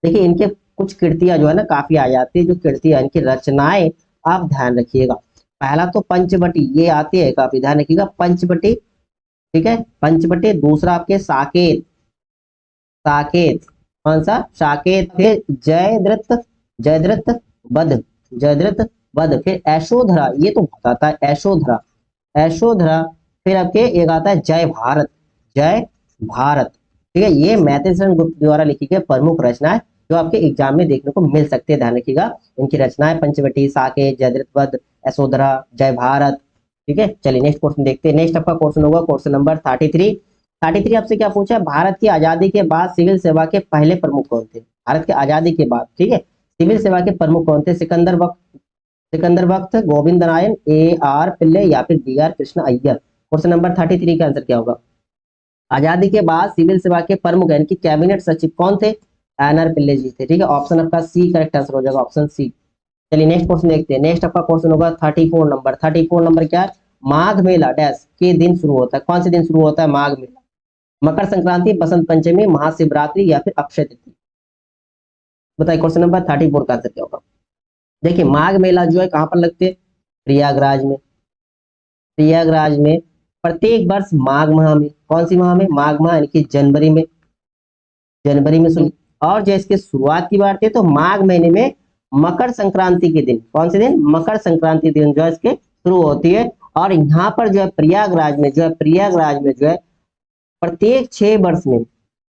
देखिए इनके कुछ कृतियां जो है ना काफी आ जाती है, जो कृतियां इनकी रचनाएं आप ध्यान रखिएगा। पहला तो पंचवटी ये आती है, काफी ध्यान रखिएगा पंचवटी। ठीक है, पंचवटी। दूसरा आपके साकेत, साकेत, कौन सा साकेत, फिर जयद्रथ, जयद्रथ वध, जयद्रथ वध, फिर यशोधरा, ये तो बहुत आता है, यशोधरा, यशोधरा, फिर आपके एक आता है जय भारत, जय भारत। ठीक है, ये मैथिली शरण गुप्त द्वारा लिखी गई प्रमुख रचनाएं जो आपके एग्जाम में देखने को मिल सकती है, ध्यान रखिएगा। इनकी रचनाएं पंचवटी, साकेत, जयद्रथ वध, यशोधरा, जय भारत। ठीक है, चलिए नेक्स्ट क्वेश्चन देखते हैं। नेक्स्ट आपका क्वेश्चन होगा क्वेश्चन नंबर 33। 33 आपसे क्या पूछा है, भारत की आजादी के बाद सिविल सेवा के पहले प्रमुख कौन थे? भारत की आजादी के बाद, ठीक है, सिविल सेवा के प्रमुख कौन थे? सिकंदर वक्त, गोविंद नारायण, AR पिल्ले या फिर BR Krishna Iyer. Question number 33 का आंसर क्या होगा? आजादी के बाद सिविल सेवा के प्रमुख यानी कि कैबिनेट सचिव कौन थे? NR पिल्ले जी थे। ठीक है, ऑप्शन आपका सी करेक्ट आंसर हो जाएगा, ऑप्शन सी। चलिए नेक्स्ट क्वेश्चन देखते हैं। नेक्स्ट आपका क्वेश्चन होगा 34 नंबर। 34 नंबर क्या है? माघ मेला डैश के दिन शुरू होता है? कौन से दिन शुरू होता है माघ मेला? मकर संक्रांति, बसंत पंचमी, महाशिवरात्रि या फिर अक्षय तृतीया? बताइए क्वेश्चन नंबर 34 का आंसर क्या होगा? देखिए माघ मेला जो है कहाँ पर लगते हैं? प्रयागराज में। प्रयागराज में प्रत्येक वर्ष माघ माह में, कौन सी माह में? माघ माह यानी कि जनवरी में, जनवरी में सुन। और जो इसके शुरुआत की बात है तो माघ महीने में मकर संक्रांति के दिन, कौन से दिन? मकर संक्रांति दिन जो है इसके शुरू होती है। और यहाँ पर जो है प्रयागराज में जो है, प्रयागराज में जो है प्रत्येक 6 वर्ष में,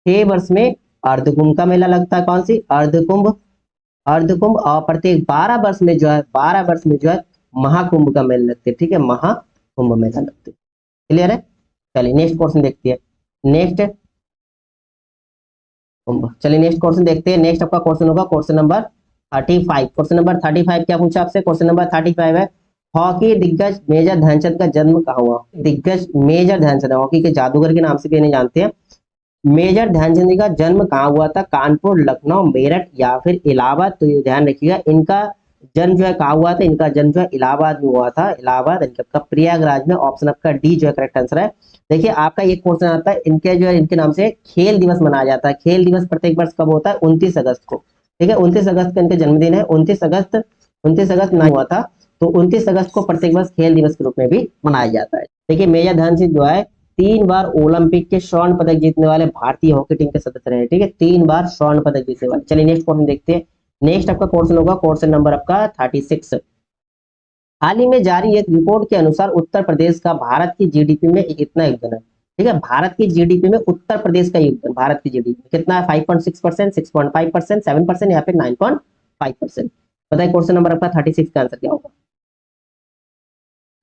6 वर्ष में अर्धकुंभ का मेला लगता है। कौन सी? अर्धकुंभ, अर्धकुंभ। और प्रत्येक 12 वर्ष में जो है, 12 वर्ष में जो है महाकुंभ का मेला लगते हैं। ठीक है, महाकुंभ मेला लगते हैं। क्लियर है? चलिए नेक्स्ट क्वेश्चन देखते हैं। नेक्स्ट चलिए नेक्स्ट क्वेश्चन देखते हैं। नेक्स्ट आपका क्वेश्चन होगा क्वेश्चन नंबर 35। क्वेश्चन नंबर 35 क्या पूछा आपसे? क्वेश्चन नंबर 35 है हॉकी दिग्गज मेजर ध्यानचंद का जन्म कहाँ हुआ? दिग्गज मेजर ध्यानचंद, हॉकी के जादूगर के नाम से भी इन्हें जानते हैं। मेजर ध्यानचंद जी का जन्म कहाँ हुआ था? कानपुर, लखनऊ, मेरठ या फिर इलाहाबाद? तो ये ध्यान रखिएगा, इनका जन्म जो है कहाँ हुआ था? इनका जन्म जो है इलाहाबाद में हुआ था, इलाहाबाद, इनका प्रयागराज में। ऑप्शन आपका डी जो है करेक्ट आंसर है। देखिए आपका एक क्वेश्चन आता है, इनके जो है इनके नाम से खेल दिवस मनाया जाता है। खेल दिवस प्रत्येक वर्ष कब होता है? 29 अगस्त को। ठीक है, 29 अगस्त का इनका जन्मदिन है। 29 अगस्त, 29 अगस्त ना हुआ था, तो 29 अगस्त को प्रत्येक वर्ष खेल दिवस के रूप में भी मनाया जाता है। देखिए मेजर ध्यानचंद जो है 3 बार ओलंपिक के स्वर्ण पदक जीतने वाले भारतीय हॉकी टीम के सदस्य रहे। ठीक है, 3 बार स्वर्ण पदक जीतने वाले। चलिए नेक्स्ट क्वेश्चन देखते हैं। नेक्स्ट आपका क्वेश्चन होगा क्वेश्चन नंबर आपका 36। हाल ही में जारी एक रिपोर्ट के अनुसार उत्तर प्रदेश का भारत की जीडीपी में कितना योगदान है? ठीक है, भारत की जीडीपी में उत्तर प्रदेश का योगदान, भारत की जीडीपी कितना है? 5.6%, 6.5%, 7% या फिर 9.5%? बताइए क्वेश्चन नंबर आपका 36 का आंसर क्या होगा?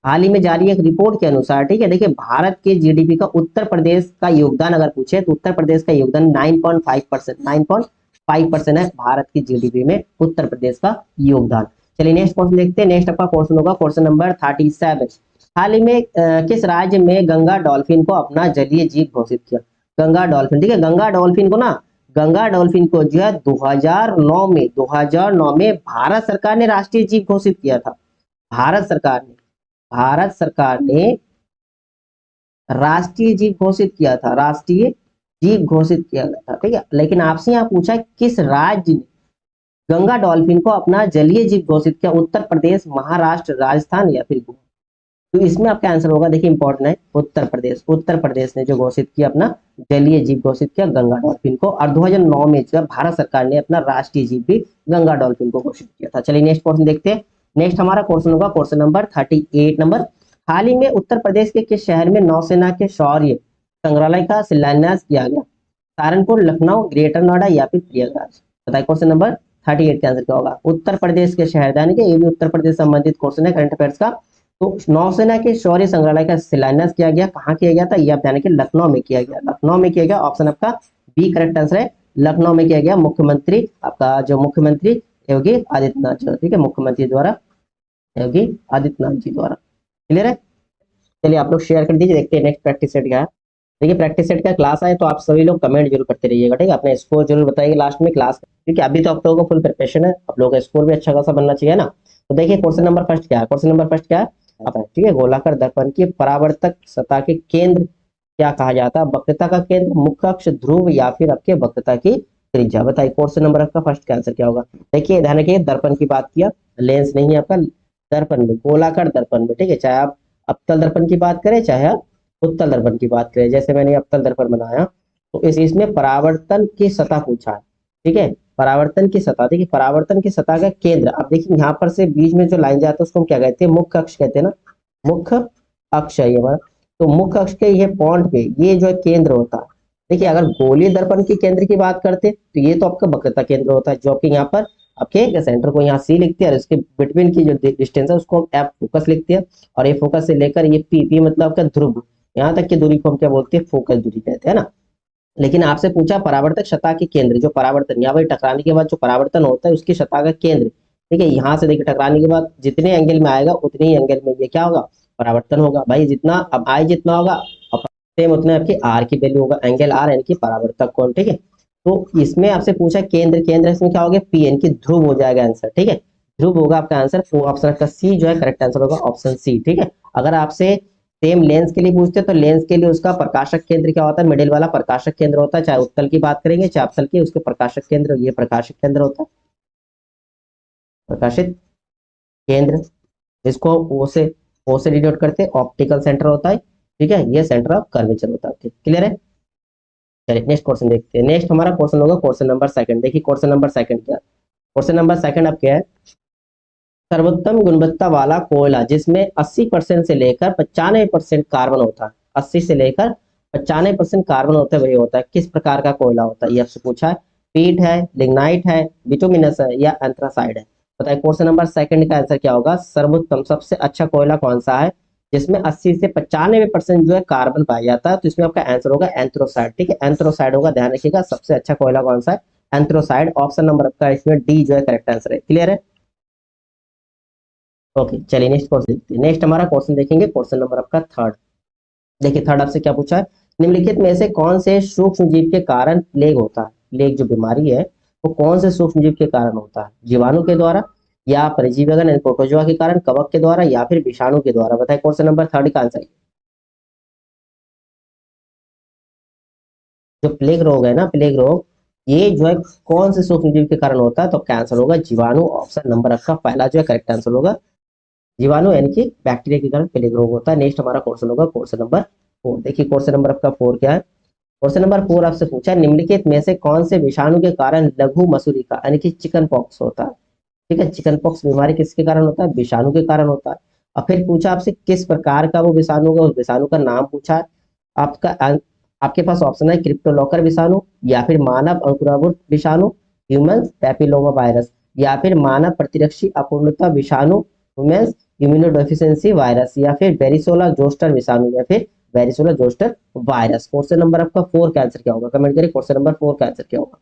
हाल ही में जारी एक रिपोर्ट के अनुसार, ठीक है, देखिए भारत के जीडीपी का उत्तर प्रदेश का योगदान अगर पूछे तो उत्तर प्रदेश का योगदान 9.5%, 9.5% है भारत की जीडीपी में उत्तर प्रदेश का योगदान। चलिए नेक्स्ट क्वेश्चन देखते हैं। नेक्स्ट आपका क्वेश्चन होगा क्वेश्चन नंबर 37। हाल ही में किस राज्य में गंगा डॉल्फिन को अपना जलीय जीव घोषित किया? गंगा डॉल्फिन, ठीक है, गंगा डॉल्फिन को ना, गंगा डॉल्फिन को जो है 2009 में भारत सरकार ने राष्ट्रीय जीव घोषित किया था। भारत सरकार ने, भारत सरकार ने राष्ट्रीय जीव घोषित किया था, राष्ट्रीय जीव घोषित किया गया था। ठीक है, लेकिन आपसे यहाँ पूछा किस राज्य ने गंगा डॉल्फिन को अपना जलीय जीव घोषित किया? उत्तर प्रदेश, महाराष्ट्र, राजस्थान या फिर गोवा? तो इसमें आपका आंसर होगा, देखिए इंपॉर्टेंट है, उत्तर प्रदेश। उत्तर प्रदेश ने जो घोषित किया अपना जलीय जीव घोषित किया गंगा डॉल्फिन को। और 2009 में जो भारत सरकार ने अपना राष्ट्रीय जीव भी गंगा डॉल्फिन को घोषित किया था। चलिए नेक्स्ट क्वेश्चन देखते हैं। नेक्स्ट हमारा क्वेश्चन होगा क्वेश्चन नंबर 38 नंबर। हाल ही में उत्तर प्रदेश के किस शहर में नौसेना के शौर्य संग्रहालय का शिलान्यास किया गया? सहारनपुर, लखनऊ, ग्रेटर नोएडा या फिर प्रयागराज? बताइए क्वेश्चन नंबर 38 का आंसर क्या होगा? उत्तर प्रदेश के शहर, यानी कि ये भी उत्तर प्रदेश संबंधित क्वेश्चन है करंट अफेयर्स का। तो नौसेना के शौर्य संग्रहालय का शिलान्यास किया गया, कहाँ किया गया था? ये आप जाने कि लखनऊ में किया गया, लखनऊ में किया गया। ऑप्शन आपका बी करेक्ट आंसर है, लखनऊ में किया गया। मुख्यमंत्री आपका जो मुख्यमंत्री योगी आदित्यनाथ जी, ठीक है, मुख्यमंत्री द्वारा, योगी आदित्यनाथ जी द्वारा। क्लियर है? चलिए आप लोग शेयर कर दीजिए, देखते हैं नेक्स्ट प्रैक्टिस सेट क्या है। देखिए प्रैक्टिस सेट का क्लास आए तो आप सभी लोग कमेंट जरूर करते रहिएगा। ठीक है, अपने स्कोर जरूर बताइए लास्ट में क्लास, क्योंकि अभी तो आप लोगों को फुल प्रिपरेशन है, आप लोगों का स्कोर भी अच्छा खासा बनना चाहिए ना। तो देखिए क्वेश्चन नंबर फर्स्ट क्या है? क्वेश्चन नंबर फर्स्ट क्या है? ठीक है, गोलाकार दर्पण की परावर्तक सतह के केंद्र क्या कहा जाता है? वक्रता का केंद्र, मुख्य अक्ष, ध्रुव या फिर आपके वक्रता की त्रिज्या? बताइए क्वेश्चन नंबर आपका फर्स्ट का आंसर क्या होगा? देखिए ध्यान रखिए, दर्पण की बात किया, लेंस नहीं है आपका, दर्पण में, गोलाकार दर्पण में। ठीक है, चाहे आप अवतल दर्पण की बात करें चाहे आप उत्तल दर्पण की बात करें। जैसे मैंने अवतल दर्पण बनाया तो इस इसमें परावर्तन की सतह पूछा है, ठीक है। परावर्तन की सतह, देखिए परावर्तन की सतह का केंद्र, अब देखिए यहाँ पर से बीच में जो लाइन जाता है उसको हम क्या कहते हैं, मुख्य अक्ष कहते हैं ना, मुख्य अक्ष है ये हमारा। तो मुख्य अक्ष के ये पॉइंट पे ये जो है केंद्र होता है। देखिए अगर गोलीय दर्पण के केंद्र की बात करते हैं तो ये तो आपका वक्रता केंद्र होता है, जो आपके यहाँ पर आपके सेंटर को यहाँ सी लिखते हैं और इसके बिटवीन की जो डिस्टेंस है उसको हम एफ फोकस लिखते हैं। और ये फोकस से लेकर ये पी मतलब आपका ध्रुव, यहाँ तक की दूरी को हम क्या बोलते हैं, फोकस दूरी कहते हैं ना। लेकिन आपसे पूछा परावर्तक सतह के केंद्र, जो परावर्तन यहाँ पर टकराने के बाद जो परावर्तन होता है उसकी सतह का केंद्र, ठीक है। यहाँ से देखिए टकराने के बाद जितने एंगल में आएगा उतने ही एंगल में ये क्या होगा, परावर्तन होगा भाई। जितना अब आई जितना होगा सेम उतना आपकी आर की वैल्यू होगा, एंगल आर यानी कि परावर्तक कोण, ठीक है। तो इसमें आपसे पूछा केंद्र, केंद्र इसमें क्या हो गया, पी यानी कि ध्रुव हो जाएगा आंसर, ठीक है। ध्रुव होगा आपका आंसर, ऑप्शन का सी जो है करेक्ट आंसर होगा, ऑप्शन सी, ठीक है। अगर आपसे सेम लेंस के लिए पूछते तो लेंस के लिए उसका प्रकाशक केंद्र क्या होता है, मिडिल वाला प्रकाशक केंद्र होता है। चाहे उत्तल की बात करेंगे चाहे अवतल की, उसके प्रकाशक केंद्र ये प्रकाशक केंद्र होता है, प्रकाशित केंद्र। इसको ओ से डिनोट करते हैं, ऑप्टिकल सेंटर होता है, ठीक है। ये सेंटर ऑफ कर्वेचर होता है, क्लियर है। चलिए नेक्स्ट क्वेश्चन देखते हैं। नेक्स्ट हमारा क्वेश्चन होगा क्वेश्चन नंबर सेकंड। देखिए क्वेश्चन नंबर सेकंड क्या, क्वेश्चन नंबर सेकंड अब क्या है, सर्वोत्तम गुणवत्ता वाला कोयला जिसमें 80% से लेकर 95% कार्बन होता है, 80 से लेकर 95% कार्बन होता है, वही होता है, किस प्रकार का कोयला होता है, ये आपसे पूछा है। पीट है, लिग्नाइट है, बिटुमिनस है या एंथ्रासाइड है। बताइए क्वेश्चन नंबर सेकंड का आंसर क्या होगा, सर्वोत्तम सबसे अच्छा कोयला कौन सा है जिसमें 80 से 95% जो है कार्बन पाया जाता है। तो इसमें आपका आंसर होगा एंथ्रोसाइड, ठीक है, एंथ्रोसाइड होगा, ध्यान रखिएगा सबसे अच्छा कोयला कौन सा है, एंथ्रोसाइड। ऑप्शन नंबर आपका इसमें डी जो है करेक्ट आंसर है, क्लियर है। ओके चलिए नेक्स्ट क्वेश्चन देखते हैं। नेक्स्ट हमारा क्वेश्चन देखेंगे क्वेश्चन नंबर आपका थर्ड। देखिए थर्ड आपसे क्या पूछा है, निम्नलिखित में से कौन से सूक्ष्म जीव के कारण प्लेग होता है, प्लेग जो बीमारी है वो कौन से सूक्ष्म जीव के कारण होता है, जीवाणु के द्वारा या परजीवीगण यानी प्रोटोजोआ के कारण, कवक के द्वारा या फिर विषाणु के द्वारा। बताए क्वेश्चन नंबर थर्ड का आंसर। जो प्लेग रोग है ना, प्लेग रोग, ये जो है कौन से सूक्ष्म जीव के कारण होता है, तो आपका आंसर होगा जीवाणु। ऑप्शन नंबर आपका पहला जो है करेक्ट आंसर होगा, जीवाणु यानी कि बैक्टीरिया के कारण प्लेग रोग होता है। नेक्स्ट हमारा क्वेश्चन होगा क्वेश्चन नंबर फोर। देखिए क्वेश्चन नंबर आपका फोर क्या है, क्वेश्चन नंबर फोर आपसे पूछा निम्नलिखित में से कौन से विषाणु के कारण लघु मसूरी का यानी कि चिकन पॉक्स होता है, ठीक है। चिकन पॉक्स बीमारी किसके कारण होता है, विषाणु के कारण होता है। और फिर पूछा आपसे किस प्रकार का वो विषाणु होगा, उस विषाणु का नाम पूछा है। आपका आपके पास ऑप्शन है क्रिप्टोलोकर विषाणु या फिर मानव अंकुरावृत विषाणु, ह्यूमन पैपिलोमा वायरस, या फिर मानव प्रतिरक्षी अपूर्णता विषाणु, ह्यूमन इम्यूनोडेफिशिएंसी वायरस, या फिर वेरिसोला जोस्टर विषाणु, या फिर वेरिसोला जोस्टर वायरस। क्वेश्चन नंबर आपका फोर का आंसर क्या होगा, कमेंट करिए क्वेश्चन नंबर फोर का आंसर क्या होगा।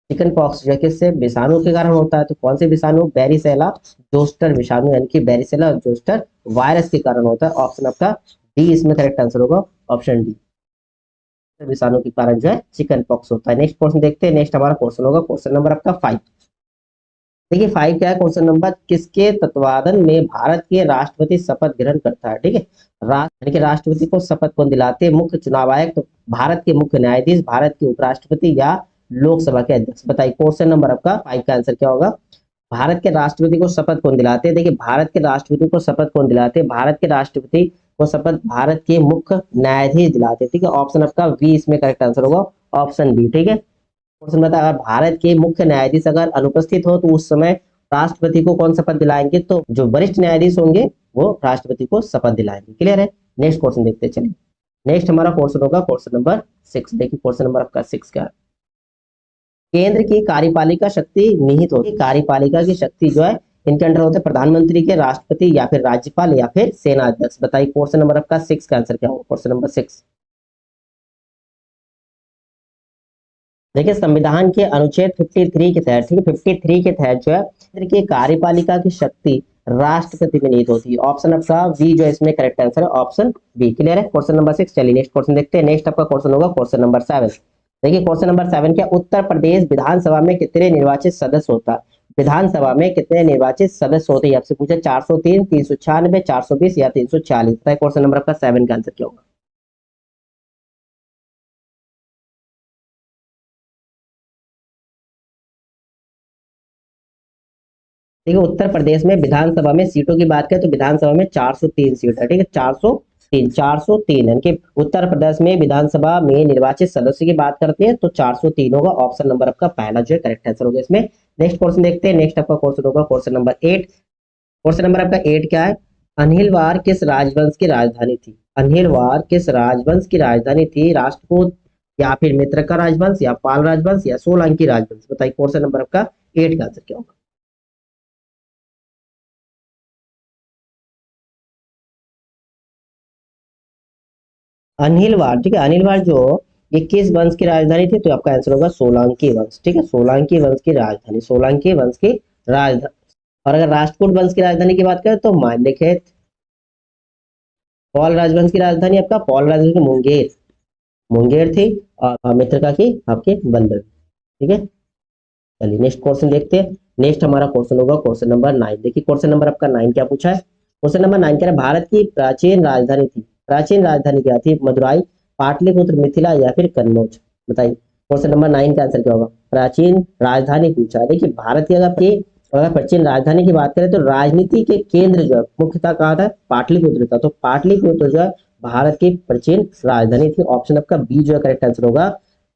चिकन पॉक्स जो है किससे, विषाणु के कारण होता है, तो कौन से विषाणु, बेरिसेला जोस्टर विषाणु यानी कि बेरिसेला जोस्टर वायरस के कारण होता है। ऑप्शन आपका डी इसमें करेक्ट आंसर होगा, ऑप्शन डी, विषाणु के कारण जो है चिकन पॉक्स होता है। नेक्स्ट क्वेश्चन देखते हैं। नेक्स्ट हमारा क्वेश्चन होगा क्वेश्चन नंबर आपका फाइव। देखिए फाइव क्या है, क्वेश्चन नंबर, किसके तत्वाधान में भारत के राष्ट्रपति शपथ ग्रहण करता है, ठीक है। यानी कि राष्ट्रपति को शपथ कौन दिलाते हैं, मुख्य चुनाव आयोग, तो भारत के मुख्य न्यायाधीश, भारत के उपराष्ट्रपति या लोकसभा के अध्यक्ष। बताइए क्वेश्चन नंबर आपका फाइव का आंसर क्या होगा। भारत के राष्ट्रपति को शपथ कौन दिलाते हैं, देखिए भारत के राष्ट्रपति को शपथ कौन दिलाते हैं, भारत के राष्ट्रपति को शपथ भारत के मुख्य न्यायाधीश दिलाते हैं, ठीक है। ऑप्शन आपका बी इसमें करेक्ट आंसर होगा, ऑप्शन बी, ठीक है। क्वेश्चन बता, अगर भारत के मुख्य न्यायाधीश अगर अनुपस्थित हो तो उस समय राष्ट्रपति को कौन शपथ दिलाएंगे, तो जो वरिष्ठ न्यायाधीश होंगे वो राष्ट्रपति को शपथ दिलाएंगे, क्लियर है। नेक्स्ट क्वेश्चन देखते चलिए। नेक्स्ट हमारा क्वेश्चन होगा क्वेश्चन नंबर सिक्स। देखिए क्वेश्चन नंबर आपका सिक्स क्या है, केंद्र की कार्यपालिका शक्ति निहित होती है, कार्यपालिका की शक्ति जो है इनके अंडर होते हैं प्रधानमंत्री के, राष्ट्रपति या फिर राज्यपाल या फिर सेना अध्यक्ष। बताइए क्वेश्चन नंबर आपका सिक्स का आंसर क्या होगा, क्वेश्चन नंबर सिक्स। देखिए संविधान के अनुच्छेद 53 के तहत, ठीक है, 53 के तहत जो है केंद्र की कार्यपालिका की शक्ति राष्ट्रपति में निहित होती है। ऑप्शन आपका बी जो है इसमें करेक्ट आंसर है, ऑप्शन बी, क्लियर है। Question number six. चलिए नेक्स्ट क्वेश्चन देखते हैं। नेक्स्ट आपका क्वेश्चन होगा क्वेश्चन नंबर सेवन। देखिए क्वेश्चन नंबर सेवन क्या, उत्तर प्रदेश विधानसभा में कितने निर्वाचित सदस्य होता है, विधानसभा में कितने निर्वाचित सदस्य होते हैं, आपसे पूछा 403, 396, 420 या 340। क्वेश्चन नंबर आपका सेवन का आंसर क्या होगा। देखिए उत्तर प्रदेश में विधानसभा में सीटों की बात करें तो विधानसभा में 403 सीट है, ठीक है, 403 तीन, 403, यानी कि उत्तर प्रदेश में विधानसभा में निर्वाचित सदस्य की बात करते हैं तो 403 होगा। ऑप्शन नंबर आपका पहला जो है करेक्ट आंसर होगा इसमें। नेक्स्ट क्वेश्चन देखते हैं। नेक्स्ट आपका क्वेश्चन होगा क्वेश्चन नंबर 8। क्वेश्चन नंबर आपका 8 क्या है? अनिलवार किस राजवंश की राजधानी थी? अनिलवार किस राजवंश की राजधानी थी? राष्ट्रकूट या फिर मित्र का राजवंश या पाल राजवंश या सोलंकी राजवंश? बताइए क्वेश्चन नंबर आपका 8 का आंसर क्या होगा? अनिलवार, ठीक है, अनिलवार जो ये किस वंश की राजधानी थी? तो आपका आंसर होगा सोलंकी वंश, ठीक है, सोलंकी वंश की राजधानी, सोलंकी वंश की राजधानी। और अगर राष्ट्रकूट वंश की राजधानी की बात करें तो मांडलिक। पौल राजवंश की राजधानी आपका पौल राजवंश की मुंगेर, मुंगेर थी। और मित्रका की आपके बंदर, ठीक है। चलिए नेक्स्ट क्वेश्चन देखते हैं। नेक्स्ट हमारा क्वेश्चन होगा क्वेश्चन नंबर 9। देखिए क्वेश्चन नंबर आपका 9 क्या पूछा है? क्वेश्चन नंबर 9 कह रहा है भारत की प्राचीन राजधानी थी, प्राचीन राजधानी क्या थी? मदुराई, पाटलिपुत्र, मिथिला या फिर कन्नौज? बताइए क्वेश्चन नंबर 9 का आंसर क्या होगा? प्राचीन राजधानी पूछा है। देखिए भारत की अगर प्राचीन राजधानी की बात करें तो राजनीति के केंद्र जो है मुख्यतः कहा था पाटलिपुत्र था, तो पाटलिपुत्र जो है भारत की प्राचीन राजधानी थी। ऑप्शन आपका बी जो है करेक्ट आंसर होगा।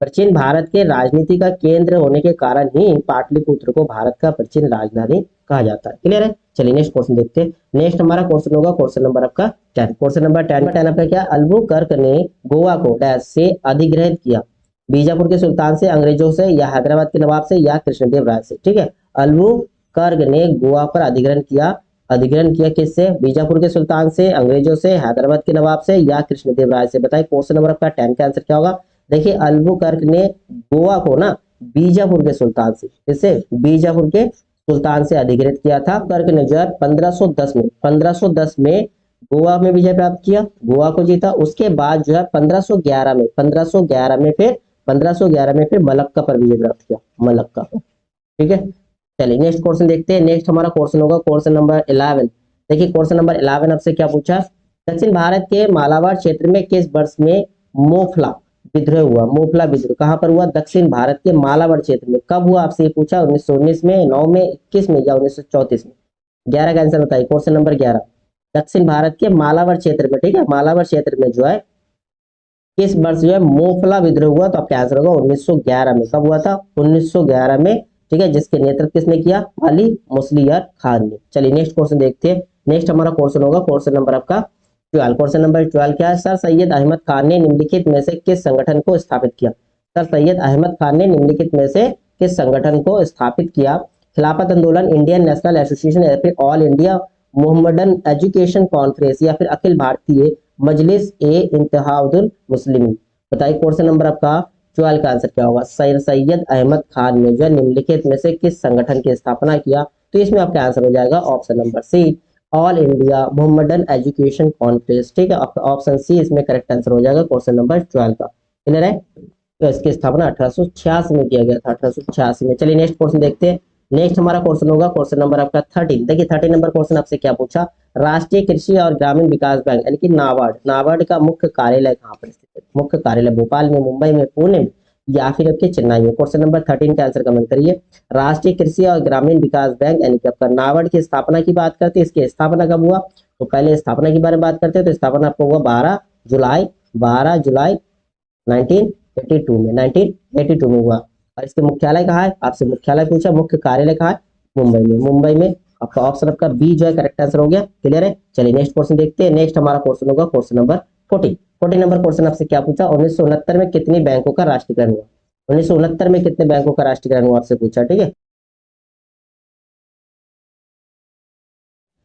प्राचीन भारत के राजनीति का केंद्र होने के कारण ही पाटलिपुत्र को भारत का प्राचीन राजधानी कहा जाता है। क्लियर है? चलिए नेक्स्ट क्वेश्चन देखते हैं। नेक्स्ट हमारा क्वेश्चन होगा क्वेश्चन नंबर आपका 10। क्वेश्चन नंबर 10 आपका क्या? अल्बुकर्क ने गोवा को डैश से अधिग्रहित किया? बीजापुर के सुल्तान से, अंग्रेजों से या हैदराबाद के नवाब से या कृष्णदेव राय से? ठीक है, अल्बुकर्क ने गोवा पर अधिग्रहण किया। अधिग्रहण किया किससे? बीजापुर के सुल्तान से, अंग्रेजों से, हैदराबाद के नवाब से या कृष्णदेव राय से? बताइए क्वेश्चन नंबर आपका 10 का आंसर क्या होगा? देखिए अल्बुकर्क ने गोवा को ना बीजापुर के सुल्तान से, जैसे बीजापुर के सुल्तान से अधिग्रहित किया था। कर्क ने जो है 1510 में गोवा में विजय प्राप्त किया, गोवा को जीता। उसके बाद जो है 1511 में फिर मलक्का पर विजय प्राप्त किया, मलक्का पर। ठीक है, चलिए नेक्स्ट क्वेश्चन देखते हैं। नेक्स्ट हमारा क्वेश्चन होगा क्वेश्चन नंबर 11। देखिए क्वेश्चन नंबर 11 आपसे क्या पूछा? दक्षिण भारत के मालाबार क्षेत्र में किस वर्ष में मोफला विद्रोह हुआ? मोफला विद्रोह कहां पर हुआ? दक्षिण भारत के मालाबार क्षेत्र में। कब हुआ आपसे ये पूछा? 1919 में, 9 में, 21 में या 1934 में? 11 का आंसर बताइए क्वेश्चन नंबर 11। दक्षिण भारत के मालाबार क्षेत्र में, ठीक है, मालाबार क्षेत्र में जो है किस वर्ष जो है मोफला विद्रोह हुआ? तो आपका आंसर होगा 1911 में। कब हुआ था? 1911 में, ठीक है, जिसके नेतृत्व किसने किया? अली मुस्लियार खान ने। चलिए नेक्स्ट क्वेश्चन देखते हैं। नेक्स्ट हमारा क्वेश्चन होगा क्वेश्चन नंबर आपका 12। क्वेश्चन नंबर 12 क्या है? सर सैयद अहमद खान ने निम्नलिखित में से किस संगठन को स्थापित किया? सर सैयद अहमद खान ने निम्नलिखित में से किस संगठन को स्थापित किया? खिलाफत आंदोलन, इंडियन नेशनल एसोसिएशन या फिर all India Mohammedan education conference या फिर अखिल भारतीय मजलिस ए इत्तेहादुल मुस्लिमीन? बताइए क्वेश्चन नंबर आपका 12 का आंसर क्या होगा? सर सैयद अहमद खान ने जो है निम्नलिखित में से किस संगठन की स्थापना किया? तो इसमें आपका आंसर हो जाएगा option number C, all India Mohammedan education conference. ठीक है, ऑप्शन सी इसमें करेक्ट आंसर हो जाएगा क्वेश्चन नंबर 12 का। क्लियर है? तो इसकी स्थापना 1886 में किया गया था, 1886 में। चलिए नेक्स्ट क्वेश्चन देखते हैं। नेक्स्ट हमारा क्वेश्चन होगा क्वेश्चन नंबर आपका 13। देखिए 13 नंबर क्वेश्चन आपसे क्या पूछा? राष्ट्रीय कृषि और ग्रामीण विकास बैंक यानी कि नाबार्ड, नाबार्ड का मुख्य कार्यालय कहाँ पर स्थित है? मुख्य कार्यालय भोपाल में, मुंबई में, पुणे में या फिर आपके चेन्नई में? क्वेश्चन नंबर 13 का आंसर कमेंट करिए। राष्ट्रीय कृषि और ग्रामीण विकास बैंक यानी कि आपका नाबार्ड की स्थापना की बात करते हैं। इसकी स्थापना कब हुआ? तो पहले स्थापना के बारे में बात करते हैं, तो स्थापना आपको हुआ 12 जुलाई 1982 में, 1982 में हुआ। और इसके मुख्यालय कहाँ है? आपसे मुख्यालय पूछा, मुख्य कार्यालय कहाँ है? मुंबई में, मुंबई में। आपका ऑप्शन आपका बी जो है करेक्ट आंसर हो गया। क्लियर है? चलिए नेक्स्ट क्वेश्चन देखते हैं। नेक्स्ट हमारा क्वेश्चन होगा क्वेश्चन नंबर 14। 14 नंबर क्वेश्चन आपसे क्या पूछा? 1969 में कितनी बैंकों का राष्ट्रीयकरण हुआ? 1969 में कितने बैंकों का राष्ट्रीयकरण हुआ आपसे पूछा। ठीक है,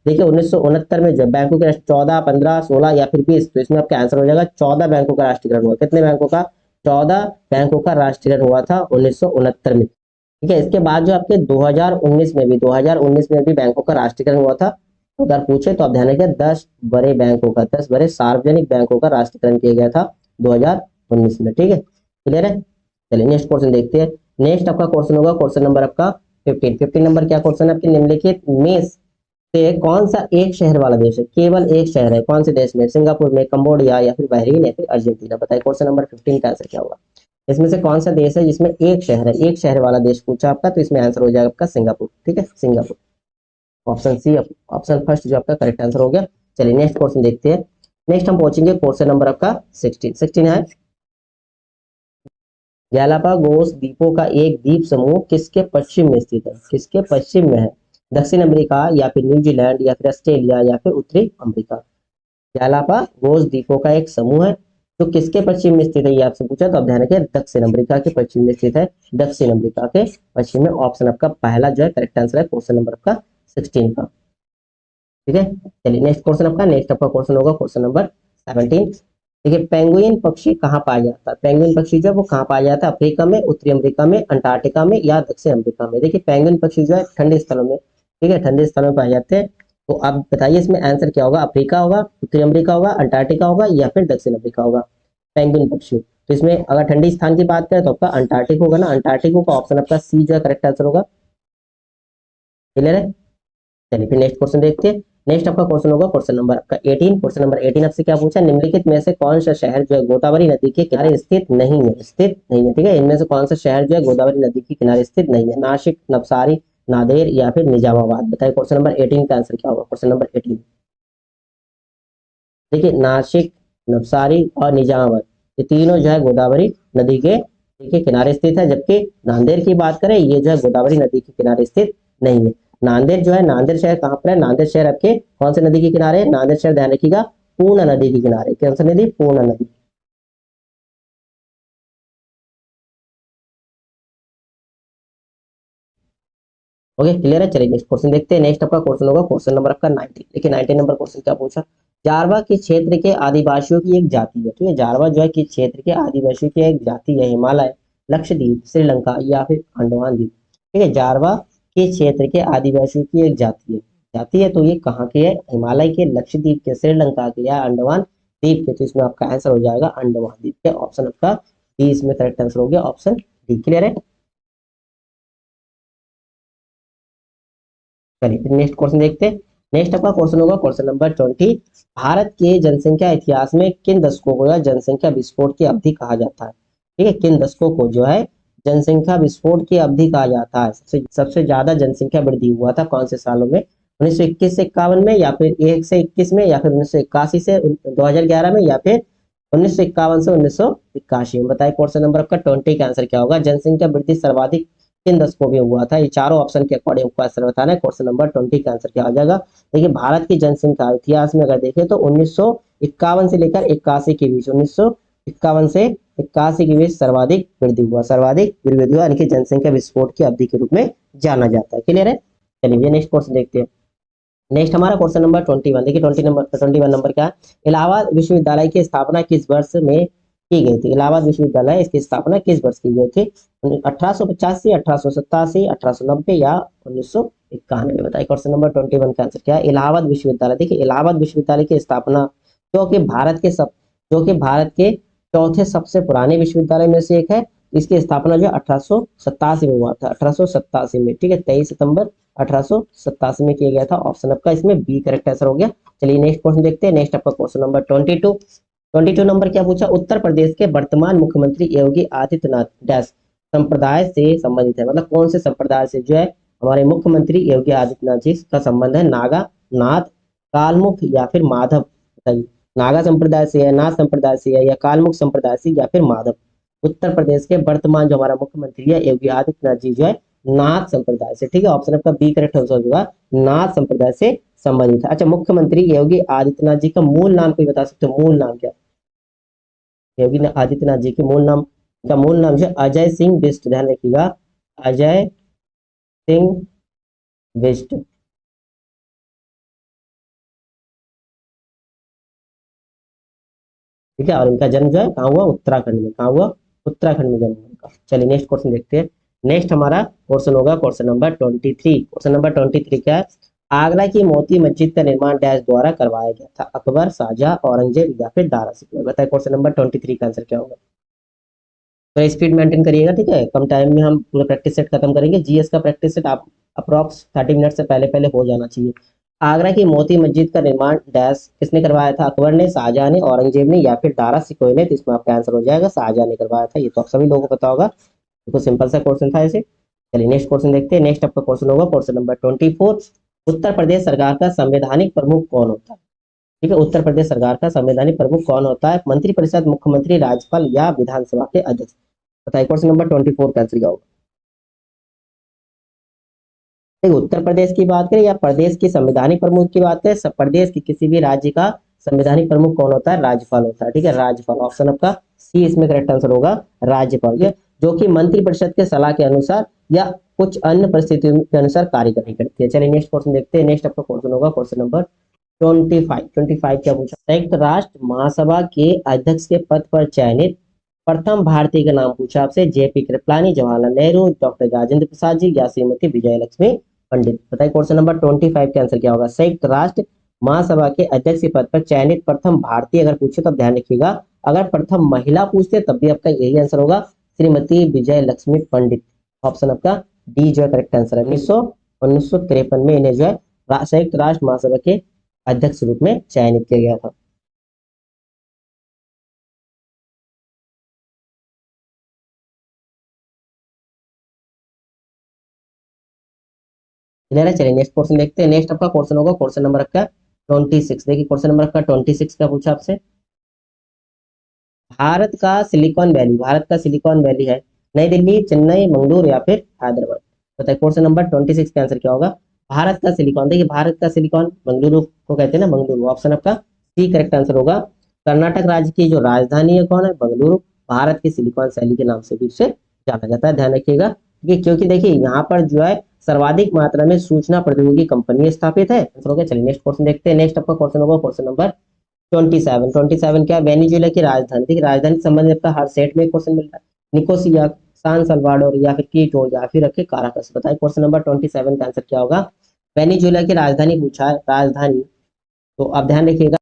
देखिए 1969 में जब बैंकों के 14, 15, 16 या फिर 20, तो इसमें आपका आंसर हो जाएगा 14 बैंकों का राष्ट्रीयकरण हुआ। कितने बैंकों का? 14 बैंकों का राष्ट्रीयकरण हुआ था 1969 में। ठीक है, इसके बाद जो आपके 2019 में भी, 2019 में भी बैंकों का राष्ट्रीयकरण हुआ था। तो अगर पूछे तो आप ध्यान रखिए 10 बड़े बैंकों का, 10 बड़े सार्वजनिक बैंकों का राष्ट्रीयकरण किया गया था 2019 में। ठीक है, क्लियर है? चलिए नेक्स्ट क्वेश्चन देखते हैं। नेक्स्ट आपका क्वेश्चन होगा क्वेश्चन नंबर आपका 15। 15 नंबर क्या क्वेश्चन है आपके? निम्नलिखित में से कौन सा एक शहर वाला देश है? केवल एक शहर है, कौन से देश में? सिंगापुर में, कंबोडिया या फिर बहरीन या फिर अर्जेंटीना? बताइए क्वेश्चन नंबर 15 का आंसर क्या होगा? इसमें से कौन सा देश है जिसमें एक शहर है? एक शहर वाला देश पूछा आपका, तो इसमें आंसर हो जाएगा आपका सिंगापुर। ठीक है, Singapore. Option C, option first जो आपका करेक्ट आंसर हो गया। चलिए नेक्स्ट क्वेश्चन देखते हैं। नेक्स्ट हम पहुंचेंगे क्वेश्चन नंबर आपका 16 है, गैलापागोस द्वीपों का एक द्वीप समूह किसके पश्चिम में स्थित है? किसके पश्चिम में है? दक्षिण अमेरिका या फिर न्यूजीलैंड या फिर ऑस्ट्रेलिया या फिर उत्तरी अमेरिका। गैलापागोस द्वीपों का एक समूह है तो किसके पश्चिम में स्थित है, ये आपसे पूछा, तो आप ध्यान रखिए दक्षिण अमेरिका के पश्चिम में स्थित है। दक्षिण अमेरिका के पश्चिम में, ऑप्शन आपका पहला जो है करेक्ट आंसर है क्वेश्चन नंबर आपका 16 का। ठीक है, चलिए नेक्स्ट क्वेश्चन आपका, नेक्स्ट आपका क्वेश्चन होगा क्वेश्चन नंबर 17। देखिए, पेंगुइन पक्षी कहाँ पाया जाता है? पेंगुइन पक्षी जो है वो कहाँ पाया जाता है? अफ्रीका में, उत्तरी अमेरिका में, अंटार्कटिका में या दक्षिण अमेरिका में? देखिए, पेंगुइन पक्षी जो है ठंडे स्थलों में, ठीक है, ठंडे स्थलों में पाए जाते हैं। तो आप बताइए इसमें आंसर क्या होगा? अफ्रीका होगा, उत्तरी अमेरिका होगा, अंटार्कटिका होगा या फिर दक्षिण अमेरिका होगा? पेंगुइन पक्षी, तो इसमें अगर ठंडी स्थान की बात करें तो आपका अंटार्कटिक होगा ना, अंटार्कटिक का ऑप्शन आपका सी जो है करेक्ट आंसर होगा। क्लियर है? चलिए फिर नेक्स्ट क्वेश्चन देखते हैं। नेक्स्ट आपका क्वेश्चन होगा क्वेश्चन नंबर आपका 18। क्वेश्चन नंबर 18 आपसे क्या पूछा? निम्नलिखित में से कौन सा शहर जो है गोदावरी नदी के किनारे स्थित नहीं है? स्थित नहीं है, ठीक है, इनमें से कौन सा शहर जो है गोदावरी नदी के किनारे स्थित नहीं है? नासिक, नवसारी, नांदेड़ या फिर निजामाबाद? बताइए क्वेश्चन नंबर 18 का आंसर क्या होगा? क्वेश्चन नंबर 18, देखिए नासिक, नवसारी और निजामाबाद, ये तीनों जो है गोदावरी नदी के, देखिए, किनारे स्थित है। जबकि नांदेड़ की बात करें, ये जो है गोदावरी नदी के किनारे स्थित नहीं है। नांदेड़ जो है, नांदेड़ शहर कहाँ पर है? नांदेड़ शहर आपके कौन से नदी के किनारे है? नांदेड़ शहर ध्यान रखिएगा पूर्णा नदी के किनारे। कौन सी नदी? पूर्णा नदी। ओके, क्लियर है? चलिए नेक्स्ट क्वेश्चन देखते हैं। नेक्स्ट आपका क्वेश्चन होगा क्वेश्चन नंबर आपका 19। देखिए 19 नंबर क्वेश्चन क्या पूछा? जारवा के क्षेत्र के आदिवासियों की एक जाति है, ठीक है, जारवा जो है कि क्षेत्र के आदिवासियों की एक जाति है, हिमालय, लक्षद्वीप, श्रीलंका या फिर अंडमान द्वीप। ठीक है, जारवा के क्षेत्र के आदिवासियों की एक जाति है, जाति है, तो ये कहाँ की है? हिमालय के, लक्षद्वीप के, श्रीलंका के या अंडमान द्वीप के? तो इसमें आपका आंसर हो जाएगा अंडमान द्वीप के, ऑप्शन आपका डी इसमें करेक्ट आंसर हो गया, ऑप्शन डी। क्लियर है? चलिए फिर नेक्स्ट क्वेश्चन देखते हैं। नेक्स्ट आपका क्वेश्चन होगा क्वेश्चन नंबर 20। भारत के जनसंख्या इतिहास में किन दशकों को या जनसंख्या विस्फोट की अवधि कहा जाता है? ठीक है, किन दशकों को जो है जनसंख्या विस्फोट की अवधि कहा जाता है? सबसे सबसे ज्यादा जनसंख्या वृद्धि हुआ था कौन से सालों में? 1921 से 51 में या फिर 1 से 21 में या फिर 1981 से 2011 में या फिर 1951 से 1981 में? बताइए क्वेश्चन नंबर आपका 20 का आंसर क्या होगा? जनसंख्या वृद्धि सर्वाधिक किन दशकों में हुआ था? ये चारों ऑप्शन के अकॉर्डिंग आपको आंसर बताना है। क्वेश्चन नंबर 20 का आंसर क्या आ जाएगा? देखिए, भारत की जनसंख्या इतिहास में अगर देखें तो 1951 से लेकर 81 के बीच, 1951 से 81 के बीच सर्वाधिक वृद्धि हुआ, सर्वाधिक वृद्धि हुआ, यानी कि जनसंख्या विस्फोट की अवधि के रूप में जाना जाता है। क्लियर है? चलिए नेक्स्ट क्वेश्चन देखते हैं। नेक्स्ट हमारा क्वेश्चन नंबर 21। देखिए 21 नंबर क्या है? इलाहाबाद विश्वविद्यालय की स्थापना किस वर्ष में की गई थी? इलाहाबाद विश्वविद्यालय, इसकी स्थापना किस वर्ष की गई थी? 1885, 1887, 1890 या 1991? बताइए क्वेश्चन नंबर 21 का आंसर क्या है? इलाहाबाद विश्वविद्यालय, देखिए इलाहाबाद विश्वविद्यालय की स्थापना, जो कि भारत के सब, जो कि भारत के चौथे सबसे पुराने विश्वविद्यालय में से एक है, इसकी स्थापना जो 1887 में हुआ था, 1887 में, ठीक है, 23 सितंबर 1887 में किया गया था। ऑप्शन आपका इसमें बी करेक्ट आंसर हो गया। चलिए नेक्स्ट क्वेश्चन देखते हैं। नेक्स्ट आपका क्वेश्चन नंबर 22 नंबर क्या पूछा? उत्तर प्रदेश के वर्तमान मुख्यमंत्री योगी आदित्यनाथ डैश संप्रदाय से संबंधित है? मतलब कौन से संप्रदाय से जो है हमारे मुख्यमंत्री योगी आदित्यनाथ जी का संबंध है? नागा, नाथ, कालमुख या फिर माधव? बताइए, नागा संप्रदाय से है, नाथ संप्रदाय से है या कालमुख संप्रदाय से या फिर माधव? उत्तर प्रदेश के वर्तमान जो हमारा मुख्यमंत्री है योगी आदित्यनाथ जी जो है नाथ संप्रदाय से, ठीक है, ऑप्शन आपका बी करेक्ट आंसर होगा, नाथ संप्रदाय से संबंधित है। अच्छा, मुख्यमंत्री योगी आदित्यनाथ जी का मूल नाम कोई बता सकते हो? मूल नाम क्या? योगी आदित्यनाथ जी के मूल नाम का मूल नाम जो है अजय सिंह बिष्ट, ध्यान रखिएगा, अजय सिंह बिष्ट। ठीक है, और इनका जन्म जो है कहाँ हुआ? उत्तराखंड में। कहाँ हुआ? उत्तराखंड में जन्म हुआ इनका। चलिए नेक्स्ट क्वेश्चन देखते हैं। नेक्स्ट हमारा क्वेश्चन होगा क्वेश्चन नंबर 23। क्वेश्चन नंबर 23 क्या है? आगरा की मोती मस्जिद का निर्माण डैश द्वारा करवाया गया था? अकबर, शाहजहां, औरंगजेब या फिर दारा सिकोई? बताए क्वेश्चन नंबर 23 का आंसर क्या होगा? तो स्पीड मेंटेन करिएगा, ठीक है, कम टाइम में हम पूरा प्रैक्टिस सेट खत्म करेंगे। जीएस का प्रैक्टिस सेट आप अप्रॉक्स 30 मिनट से पहले पहले हो जाना चाहिए। आगरा की मोती मस्जिद का निर्माण डैश किसने करवाया था? अकबर ने, शाहजहां ने, औरंगजेब ने या फिर दारा सिकोई ने? तो इसमें आपका आंसर हो जाएगा शाहजहां ने करवाया था। ये तो आप सभी लोगों को पता होगा, बिल्कुल सिंपल सा क्वेश्चन था ऐसे। चलिए नेक्स्ट क्वेश्चन देखते हैं। नेक्स्ट आपका क्वेश्चन होगा क्वेश्चन नंबर 24। उत्तर प्रदेश सरकार का संवैधानिक प्रमुख कौन होता है? ठीक है। उत्तर प्रदेश सरकार का संवैधानिक प्रमुख कौन होता है? मंत्रिपरिषद, मुख्यमंत्री, राज्यपाल या विधानसभा के अध्यक्ष? बताइए क्वेश्चन नंबर 24 का आंसर क्या होगा? देखिए, उत्तर प्रदेश की बात करें या प्रदेश की संवैधानिक प्रमुख की बात करें, सब प्रदेश की किसी भी राज्य का संवैधानिक प्रमुख कौन होता है? राज्यपाल होता है। ठीक है, राज्यपाल। ऑप्शन आपका सी इसमें करेक्ट आंसर होगा, राज्यपाल। ये जो कि मंत्रिपरिषद के सलाह के अनुसार या कुछ अन्य परिस्थितियों के अनुसार कार्य करती है। चलिए नेक्स्ट क्वेश्चन देखते हैं। नेक्स्ट आपका क्वेश्चन होगा क्वेश्चन नंबर 25 क्या पूछा? संयुक्त राष्ट्र महासभा के अध्यक्ष के पद पर चयनित प्रथम भारतीय का नाम पूछा आपसे। जेपी कृपलानी, जवाहरलाल नेहरू, डॉक्टर राजेंद्र प्रसाद जी या श्रीमती विजय लक्ष्मी पंडित? बताइए क्वेश्चन नंबर 25 का आंसर क्या होगा? संयुक्त राष्ट्र महासभा के अध्यक्ष के पद पर चयनित प्रथम भारतीय अगर पूछे तो ध्यान रखिएगा, अगर प्रथम महिला पूछते तब भी आपका यही आंसर होगा, श्रीमती विजय लक्ष्मी पंडित। ऑप्शन आपका डी जो है करेक्ट आंसर है। 1953 में इन्हें जो है संयुक्त राष्ट्र महासभा के अध्यक्ष रूप में चयनित किया गया था। क्लियर है? चलिए नेक्स्ट क्वेश्चन देखते हैं। नेक्स्ट आपका क्वेश्चन होगा क्वेश्चन नंबर आपका 26। देखिए क्वेश्चन नंबर आपका 26 का पूछा आपसे। भारत का सिलिकॉन वैली है नई दिल्ली, चेन्नई, मंगलुरु या फिर हैदराबाद? बताइए क्वेश्चन नंबर 26 का आंसर क्या होगा? भारत का सिलिकॉन, देखिए भारत का सिलिकॉन मंगलुरु को कहते हैं ना, मंगलुरु। ऑप्शन आपका सी करेक्ट आंसर होगा। कर्नाटक राज्य की जो राजधानी है कौन है? बेंगलुरु। भारत की सिलिकॉन वैली के नाम से भी उसे जाना जाता है, ध्यान रखिएगा। क्योंकि देखिए यहाँ पर जो है सर्वाधिक मात्रा में सूचना प्रौद्योगिकी कंपनी स्थापित है। आंसर हो गया। चलिए नेक्स्ट क्वेश्चन देखते हैं। नेक्स्ट आपका क्वेश्चन होगा क्वेश्चन नंबर 27 क्या? वेनेजुएला की राजधानी। देखिए राजधानी संबंधित आपका हर सेट में क्वेश्चन मिलता है। निकोसिया, सान सल्वाडोर या फिर कीटो या फिर रखे काराकस? बताइए क्वेश्चन नंबर 27 का आंसर क्या होगा? वेनेजुएला की राजधानी पूछा है, राजधानी, तो आप ध्यान रखिएगा।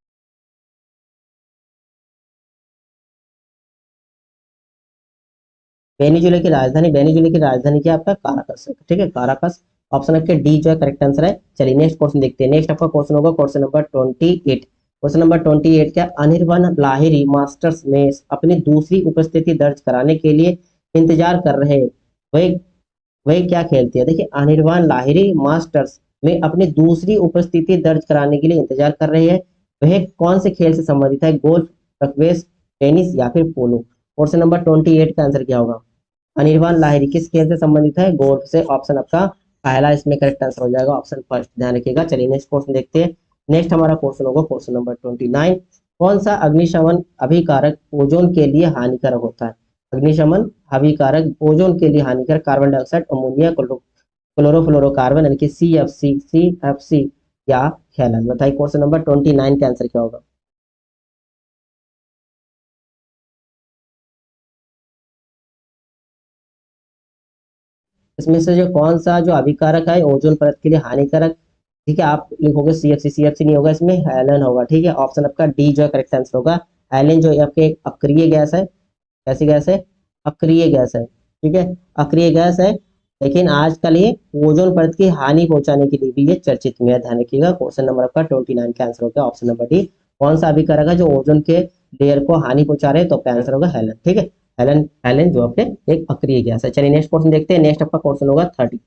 वेनेजुएला की राजधानी क्या आपका? काराकस है। ठीक है, काराकस। ऑप्शन आपके डी जो है करेक्ट आंसर है। चलिए नेक्स्ट क्वेश्चन देखते हैं। नेक्स्ट आपका क्वेश्चन होगा क्वेश्चन नंबर 28। क्वेश्चन नंबर 28 क्या? अनिर्बान लाहिरी मास्टर्स में अपनी दूसरी उपस्थिति दर्ज कराने के लिए इंतजार कर रहे वह वह क्या खेलती है? देखिए अनिर्बान लाहिरी मास्टर्स में अपनी दूसरी उपस्थिति दर्ज कराने के लिए इंतजार कर रहे हैं, वह कौन से खेल से संबंधित है? गोल्फ, स्क्वैश, टेनिस या फिर पोलो? क्वेश्चन नंबर 28 का आंसर क्या होगा? अनिर्बान लाहिरी किस खेल से संबंधित है? गोल्फ से। ऑप्शन आपका पहला इसमें करेक्ट आंसर हो जाएगा, ऑप्शन फर्स्ट, ध्यान रखिएगा। चलिए नेक्स्ट क्वेश्चन देखते हैं। नेक्स्ट हमारा क्वेश्चन होगा क्वेश्चन नंबर 29। कौन सा अग्निशमन अभिकारक ओजोन के लिए हानिकारक होता है? अग्निशमन अभिकारक ओजोन के लिए हानिकारक कार्बन डाइऑक्साइड, अमोनिया, क्लोरोफ्लोरोकार्बन यानी कि CFC या हेलन? बताइए क्वेश्चन नंबर 29 का आंसर क्या होगा? इसमें से जो कौन सा जो अभिकारक है ओजोन परत के लिए हानिकारक? ठीक है, आप लिखोगे CFC नहीं होगा, इसमें हेलन होगा। ठीक है, ऑप्शन आपका डी जो है करेक्ट आंसर होगा। हेलन जो आपके एक अक्रिय गैस है। कैसी गैस है? अक्रिय गैस है। ठीक है, अक्रिय गैस है, लेकिन आजकल ये ओजोन परत की हानि पहुंचाने के लिए भी ये चर्चित में है, ध्यान रखिएगा। क्वेश्चन नंबर आपका 29 का आंसर होगा ऑप्शन नंबर डी। कौन सा अभिकारक है जो ओजोन के लेयर को हानि पहुंचा रहे हैं? तो आपका आंसर होगा हेलन। ठीक है, हेलन, हेलन जो आपके एक अक्रिय गैस है। चलिए नेक्स्ट क्वेश्चन देखते हैं। नेक्स्ट आपका क्वेश्चन होगा 30।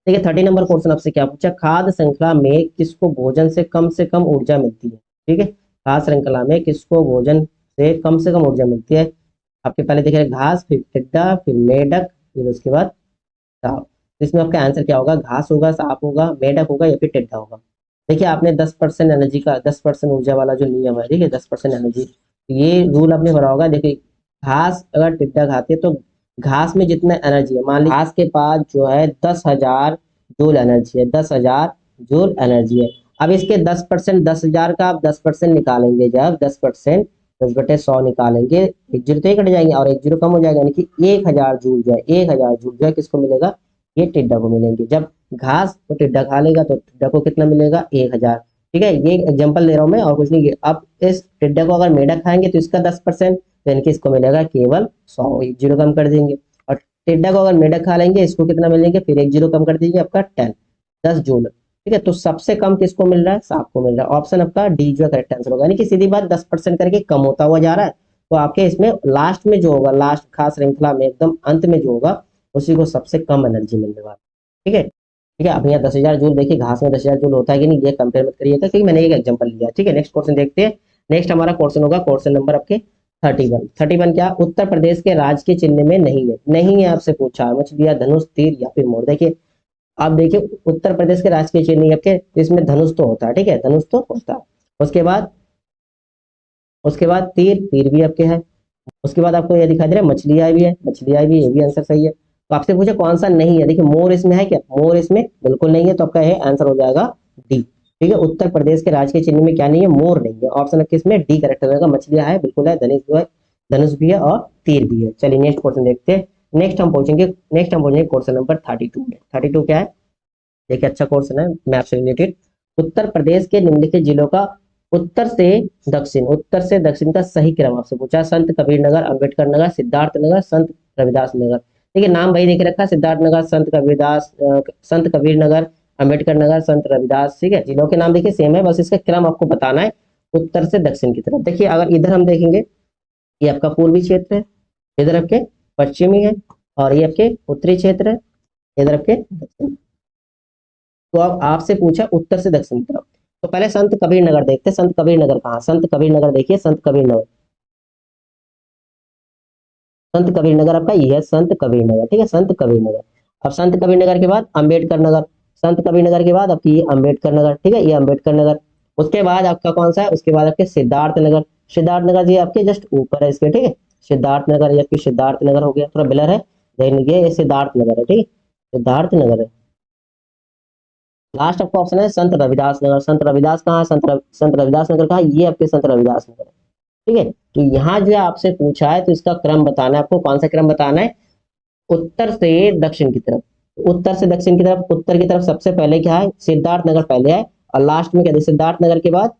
देखिए 30 नंबर क्वेश्चन आपसे क्या पूछा? खाद्य श्रृंखला में किसको भोजन से कम ऊर्जा मिलती है? ठीक है, खाद्य श्रृंखला में किसको भोजन से कम ऊर्जा मिलती है? आपके पहले देखिए घास, फिर टिड्डा, फिर मेढक, फिर उसके बाद सांप। तो इसमें आपका आंसर क्या होगा? घास होगा, सांप होगा, मेढक होगा या फिर टिड्डा होगा? देखिए आपने 10% एनर्जी का 10% ऊर्जा वाला जो नियम है, ठीक है, 10% एनर्जी, ये रूल आपने भरा होगा। देखिए घास अगर टिड्डा खाती है तो घास में जितना एनर्जी है, मान लीजिए घास के पास जो है 10,000 जूल एनर्जी है, 10,000 जूल एनर्जी है। अब इसके 10%, 10,000 का आप 10% निकालेंगे, जब 10%, 10/100 निकालेंगे, एक जीरो तो ये कट जाएंगे और एक जीरो कम हो जाएगा, यानी कि 1,000 जूल जो है, 1,000 जूल जो है किसको मिलेगा? ये टिड्डा को मिलेंगे। जब घास को टिड्डा खा लेगा तो टिड्डा को कितना मिलेगा? 1,000। ठीक है, ये एग्जांपल दे रहा हूं मैं और कुछ नहीं। अब इस टिड्डा को अगर मेढक खाएंगे तो इसका 10%, तो इनके इसको मिलेगा केवल 100, एक जीरो कम कर देंगे। और टिड्डा को अगर मेढक खा लेंगे इसको कितना मिलेंगे? फिर एक जीरो कम कर दीजिए, आपका 10 जूल। ठीक है, तो सबसे कम किसको मिल रहा है? सांप को मिल रहा है। ऑप्शन आपका डी जो करेक्ट आंसर होगा, यानी कि सीधी बात 10% करके कम होता हुआ जा रहा है। तो आपके इसमें लास्ट में जो होगा, लास्ट खास श्रृंखला में एकदम अंत में जो होगा, उसी को सबसे कम एनर्जी मिलने वाला। ठीक है, ठीक है। अब यहाँ 10,000 जूल, देखिए घास में 10,000 जूल होता है कि नहीं, ये कंपेयर मत करिएगा क्योंकि मैंने एक एग्जांपल लिया। ठीक है, नेक्स्ट क्वेश्चन देखते हैं। नेक्स्ट हमारा क्वेश्चन होगा क्वेश्चन नंबर आपके 31। 31 क्या, उत्तर प्रदेश के राज्य के चिन्ह में नहीं है। नहीं है आपसे पूछा है, मछलियां, धनुष, तीर या फिर मोर। देखिए आप देखिए उत्तर प्रदेश के राज्य के चिन्ह नहीं है आपके, तो इसमें धनुष तो होता है। ठीक है, धनुष तो होता है। उसके बाद तीर, तीर भी आपके है। उसके बाद आपको ये दिखाई दे रहा है मछलियां भी है, मछलियां भी, ये भी आंसर सही है। तो आपसे पूछे कौन सा नहीं है, देखिए मोर इसमें है क्या, मोर इसमें बिल्कुल नहीं है, तो आपका ये आंसर हो जाएगा डी। ठीक है, उत्तर प्रदेश के राज्य के चिन्ह में क्या नहीं है, मोर नहीं है। ऑप्शन आपके इसमें डी करेक्ट हो जाएगा। मछलियां है बिल्कुल है, धनुष भी है और तीर भी है। चलिए नेक्स्ट क्वेश्चन देखते हैं। नेक्स्ट हम पहुंचेंगे क्वेश्चन नंबर 32 में। 32 क्या है, देखिए अच्छा क्वेश्चन है मैप से रिलेटेड। उत्तर प्रदेश के निम्नलिखित जिलों का उत्तर से दक्षिण का सही क्रम आपसे पूछा। संत कबीर नगर, अम्बेडकर नगर, सिद्धार्थ नगर, संत रविदास नगर। देखिए नाम वही देके रखा है, सिद्धार्थ नगर, संत कबीर नगर, अम्बेडकर नगर, संत रविदास। ठीक है, जिलों के नाम देखिए सेम है, बस इसका क्रम आपको बताना है उत्तर से दक्षिण की तरफ। देखिए अगर इधर हम देखेंगे, ये आपका पूर्वी क्षेत्र है, इधर आपके पश्चिमी है, और ये आपके उत्तरी क्षेत्र है, इधर आपके दक्षिण। तो अब आपसे पूछा उत्तर से दक्षिण की तरफ, तो पहले संत कबीर नगर देखते हैं। संत कबीर नगर कहाँ, संत कबीर नगर देखिए, संत कबीर नगर, संत कबीर नगर आपका ये है, संत कबीर नगर। ठीक है, संत कबीर नगर। अब संत कबीर नगर के बाद अम्बेडकर नगर, संत कबीर नगर के बाद आपकी ये अम्बेडकर नगर। ठीक है, ये अम्बेडकर नगर। उसके बाद आपका कौन सा है, उसके बाद आपके सिद्धार्थ नगर। सिद्धार्थ नगर जी आपके जस्ट ऊपर है इसके। ठीक है, सिद्धार्थ नगर, ये आपकी सिद्धार्थ नगर हो गया, थोड़ा ब्लर है, देख लीजिए ये सिद्धार्थ नगर है। ठीक है, सिद्धार्थ नगर है। लास्ट आपका ऑप्शन है संत रविदास नगर। संत रविदास कहाँ है, संत रविदास नगर कहाँ है, ये आपके संत रविदास नगर है। ठीक है, तो यहाँ जो आपसे पूछा है तो इसका क्रम बताना है आपको। कौन सा क्रम बताना है, उत्तर से दक्षिण की तरफ। उत्तर से दक्षिण की तरफ, उत्तर की तरफ सबसे पहले क्या है, सिद्धार्थ नगर पहले है, और लास्ट में क्या है, सिद्धार्थ नगर के बाद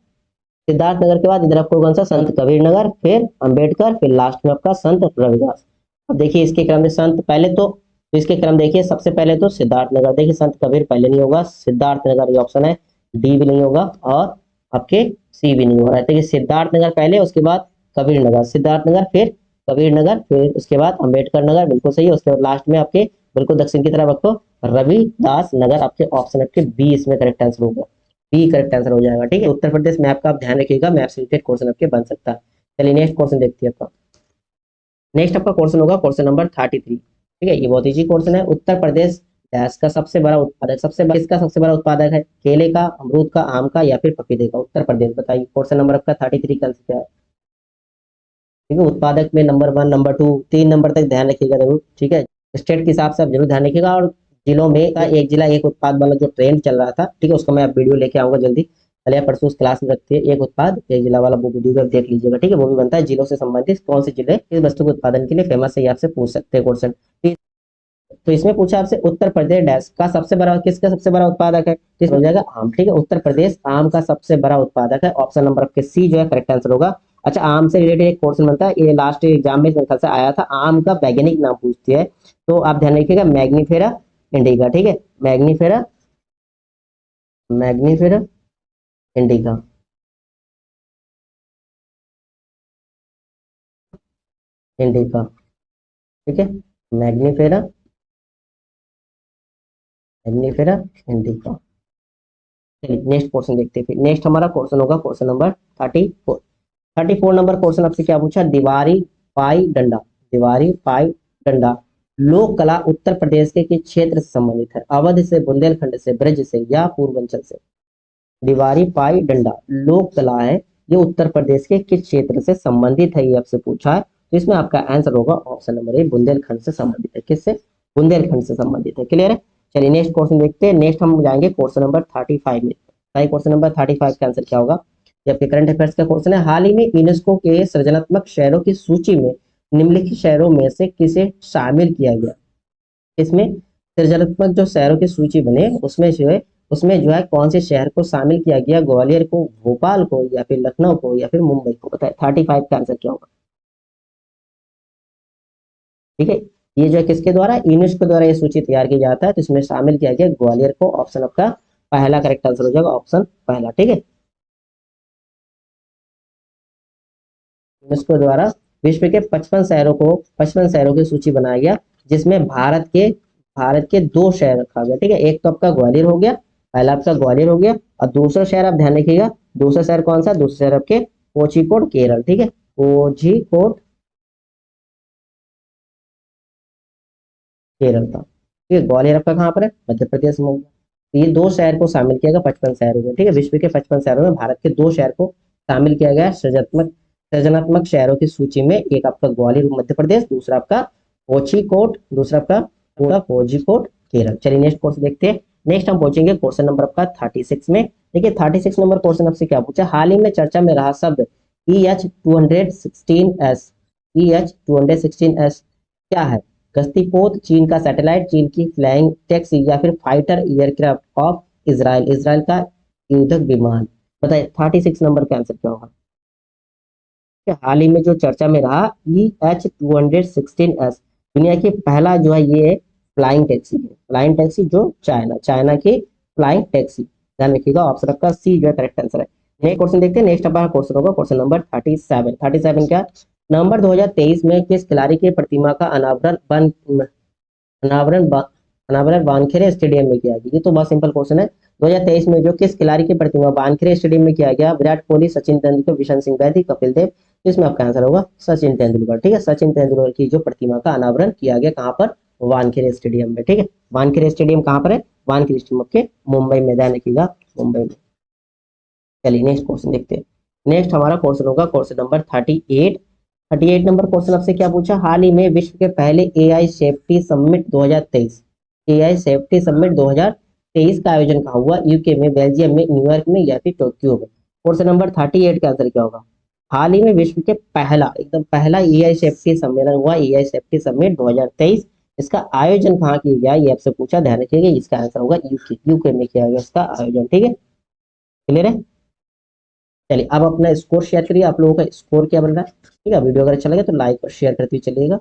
इधर आपको कौन सा, संत कबीर नगर, फिर अंबेडकर, फिर लास्ट में आपका संत रविदास। अब देखिए इसके क्रम में संत पहले तो इसके क्रम देखिए, सबसे पहले तो सिद्धार्थ नगर, देखिए संत कबीर पहले नहीं होगा, सिद्धार्थ नगर ये ऑप्शन है, डी भी नहीं होगा, और आपके सी भी नहीं हो रहा है। देखिए सिद्धार्थ नगर पहले, उसके बाद कबीर नगर, सिद्धार्थ नगर, फिर कबीर नगर, फिर उसके बाद अंबेडकर नगर, बिल्कुल सही है। उसके बाद लास्ट में आपके बिल्कुल दक्षिण की तरफ आपको रविदास नगर। आपके ऑप्शन आपके बी इसमें करेक्ट आंसर होगा, बी करेक्ट आंसर हो जाएगा। ठीक है, उत्तर प्रदेश मैप का आप ध्यान रखिएगा, मैप से रिलेटेड क्वेश्चन आपके बन सकता है। चलिए नेक्स्ट क्वेश्चन देखते हैं आपका। नेक्स्ट आपका क्वेश्चन होगा क्वेश्चन नंबर 33। ठीक है, ये बहुत इजी क्वेश्चन है। उत्तर प्रदेश गैस का सबसे बड़ा उत्पादक, किसका सबसे बड़ा उत्पादक है, केले का, अमरूद का, आम का, या फिर पपीते का। उत्तर प्रदेश बताइए, क्वेश्चन नंबर आपका 33 का आंसर क्या है। ठीक है, उत्पादक में नंबर 1, नंबर 2, 3 नंबर तक ध्यान रखिएगा जरूर। ठीक है, स्टेट के हिसाब से आप जरूर ध्यान रखिएगा, और जिलों में का एक जिला एक उत्पाद वाला जो ट्रेंड चल रहा था, ठीक है, उसका मैं आप वीडियो लेके आऊंगा जल्दी। कल या परसों उस क्लास में रखते हैं, एक उत्पाद एक जिला वाला, वो वीडियो आप देख लीजिएगा। ठीक है, वो भी बनता है जिलों से संबंधित, कौन से जिले इस वस्तु के उत्पादन के लिए फेमस है, ये आपसे पूछ सकते हैं क्वेश्चन। तो इसमें पूछा आपसे उत्तर प्रदेश डैश का सबसे बड़ा, किसका सबसे बड़ा उत्पादक है, किस हो जाएगा, आम। ठीक है, उत्तर प्रदेश आम का सबसे बड़ा उत्पादक है। ऑप्शन नंबर आपके सी जो है करेक्ट आंसर होगा। अच्छा, आम से रिलेटेड एक क्वेश्चन बनता है, ये लास्ट एग्जाम में मेरे ख्याल से आया था, आम का वैज्ञानिक नाम पूछती है, तो आप ध्यान रखिएगा मैग्नीफेरा इंडिका। ठीक है, मैग्नीफेरा, मैग्नीफेरा इंडिका, इंडिका। ठीक है, मैग्नीफेरा, मैग्नीफेरा इंडिका। चलिए नेक्स्ट क्वेश्चन देखते हैं। फिर नेक्स्ट हमारा क्वेश्चन होगा क्वेश्चन नंबर 34। 34 नंबर क्वेश्चन आपसे क्या पूछा, दीवारी पाई डंडा, दीवारी पाई डंडा लोक कला उत्तर प्रदेश के किस क्षेत्र से संबंधित है, अवध से, बुंदेलखंड से, ब्रज से, या पूर्वांचल से। दीवारी पाई डंडा लोक कला है, ये उत्तर प्रदेश के किस क्षेत्र से संबंधित है, ये आपसे पूछा है। तो इसमें आपका आंसर होगा ऑप्शन नंबर ए, बुंदेलखंड से संबंधित है। किससे, बुंदेलखंड से संबंधित है। क्लियर है। चलिए नेक्स्ट क्वेश्चन देखते हैं। नेक्स्ट हम जाएंगे क्वेश्चन नंबर 35 में। क्वेश्चन नंबर 35 का आंसर क्या होगा, ये आपके करंट अफेयर्स का क्वेश्चन है। हाल ही में यूनेस्को के सृजनात्मक शहरों की सूची में निम्नलिखित शहरों में से किसे शामिल किया गया। इसमें सृजनात्मक जो शहरों की सूची बने, उसमें जो है कौन से शहर को शामिल किया गया, ग्वालियर को, भोपाल को, या फिर लखनऊ को, या फिर मुंबई को। बताए 35 का आंसर क्या होगा। ठीक है, ये जो है किसके द्वारा, यूनेस्को द्वारा ये सूची तैयार की जाता है, तो इसमें शामिल किया गया ग्वालियर को। ऑप्शन आपका पहला करेक्ट आंसर हो जाएगा, ऑप्शन पहला। ठीक है, यूनेस्को द्वारा विश्व के 55 शहरों की सूची बनाया गया, जिसमें भारत के दो शहर रखा गया, ठीक है। एक तो आपका ग्वालियर हो गया, पहला आपका ग्वालियर हो गया, और दूसरा शहर आप ध्यान रखिएगा, दूसरा शहर कौन सा, दूसरा शहर आपके कोझिकोड केरल, ठीक है, कोझिकोड केरल था, ठीक है। ग्वालियर आपका कहाँ पर है, मध्य प्रदेश में होगा। तो ये दो शहर को शामिल किया गया 55 शहरों में, ठीक है। विश्व के 55 शहरों में भारत के दो शहर को शामिल किया गया सृजनात्मक शहरों की सूची में। एक आपका ग्वालियर मध्य प्रदेश, दूसरा आपका कोझिकोड, दूसरा आपका पूरा कोझिकोड केरल। चलिए नेक्स्ट क्वेश्चन देखते हैं। नेक्स्ट हम पहुंचेंगे क्वेश्चन नंबर आपका 36 में। देखिए 36 नंबर क्वेश्चन आपसे क्या पूछा, हाल ही में चर्चा में रहा शब्द EH-216S, EH-216S क्या है। गश्तीपोत, चीन का सैटेलाइट, चीन की फ्लाइंग टैक्सी, या फिर fighter aircraft of Israel, Israel का युद्धक विमान। बताइए 36 नंबर का आंसर क्या होगा। हाल ही में जो चर्चा में रहा EH-216S, दुनिया की पहला जो है ये फ्लाइंग टैक्सी है, फ्लाइंग टैक्सी जो चाइना की फ्लाइंग टैक्सी। ध्यान रखिएगा, ऑप्शन आपका सी जो है करेक्ट आंसर है। नेक्स्ट क्वेश्चन देखते हैं। नेक्स्ट हमारा क्वेश्चन होगा क्वेश्चन नंबर 37। क्या, नवंबर 2023 में किस खिलाड़ी की प्रतिमा का अनावरण बा- अनावरण वानखेड़े स्टेडियम में किया गया। ये तो बहुत सिंपल क्वेश्चन है। 2023 में जो किस खिलाड़ी की प्रतिमा वानखेड़े स्टेडियम में किया गया, विराट कोहली, सचिन तेंदुलकर, विशन सिंह वैदी, कपिल देव। इसमें आपका आंसर होगा सचिन तेंदुलकर, ठीक है। सचिन तेंदुलकर की जो प्रतिमा का अनावरण किया गया कहाँ पर, वानखेड़े स्टेडियम में, ठीक है। वानखेड़े स्टेडियम कहाँ पर है, वानखेड़े स्टेडियम आपके मुंबई में, ध्यान रखिएगा मुंबई में। चलिए नेक्स्ट क्वेश्चन देखते हैं। नेक्स्ट हमारा क्वेश्चन होगा क्वेश्चन नंबर 38। 38 नंबर क्वेश्चन आपसे क्या पूछा, हाल ही में विश्व के पहले AI safety summit 2023, AI safety summit 2023 का आयोजन कहाँ हुआ, यूके में, बेल्जियम में, न्यूयॉर्क में, या फिर टोक्यो में। क्वेश्चन नंबर 38 का आंसर क्या होगा। हाल ही में विश्व के पहला, एकदम पहला एआई सेफ्टी सम्मेलन हुआ, एआई सेफ्टी समिट 2023। इसका आयोजन कहाँ किया गया, ये आपसे पूछा, ध्यान रखिएगा। इसका आंसर होगा यूके, यूके में किया गया इसका आयोजन, ठीक है। क्लियर है। चलिए अब अपना स्कोर शेयर करिए, आप लोगों का स्कोर क्या बन रहा है, ठीक है। वीडियो अगर अच्छा लगे तो लाइक और शेयर करते हुए चलिएगा,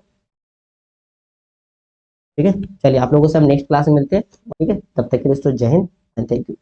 ठीक है। चलिए आप लोगों से हम नेक्स्ट क्लास में मिलते हैं, ठीक है। तब तक के लिए दोस्तों जय हिंद एंड थैंक यू।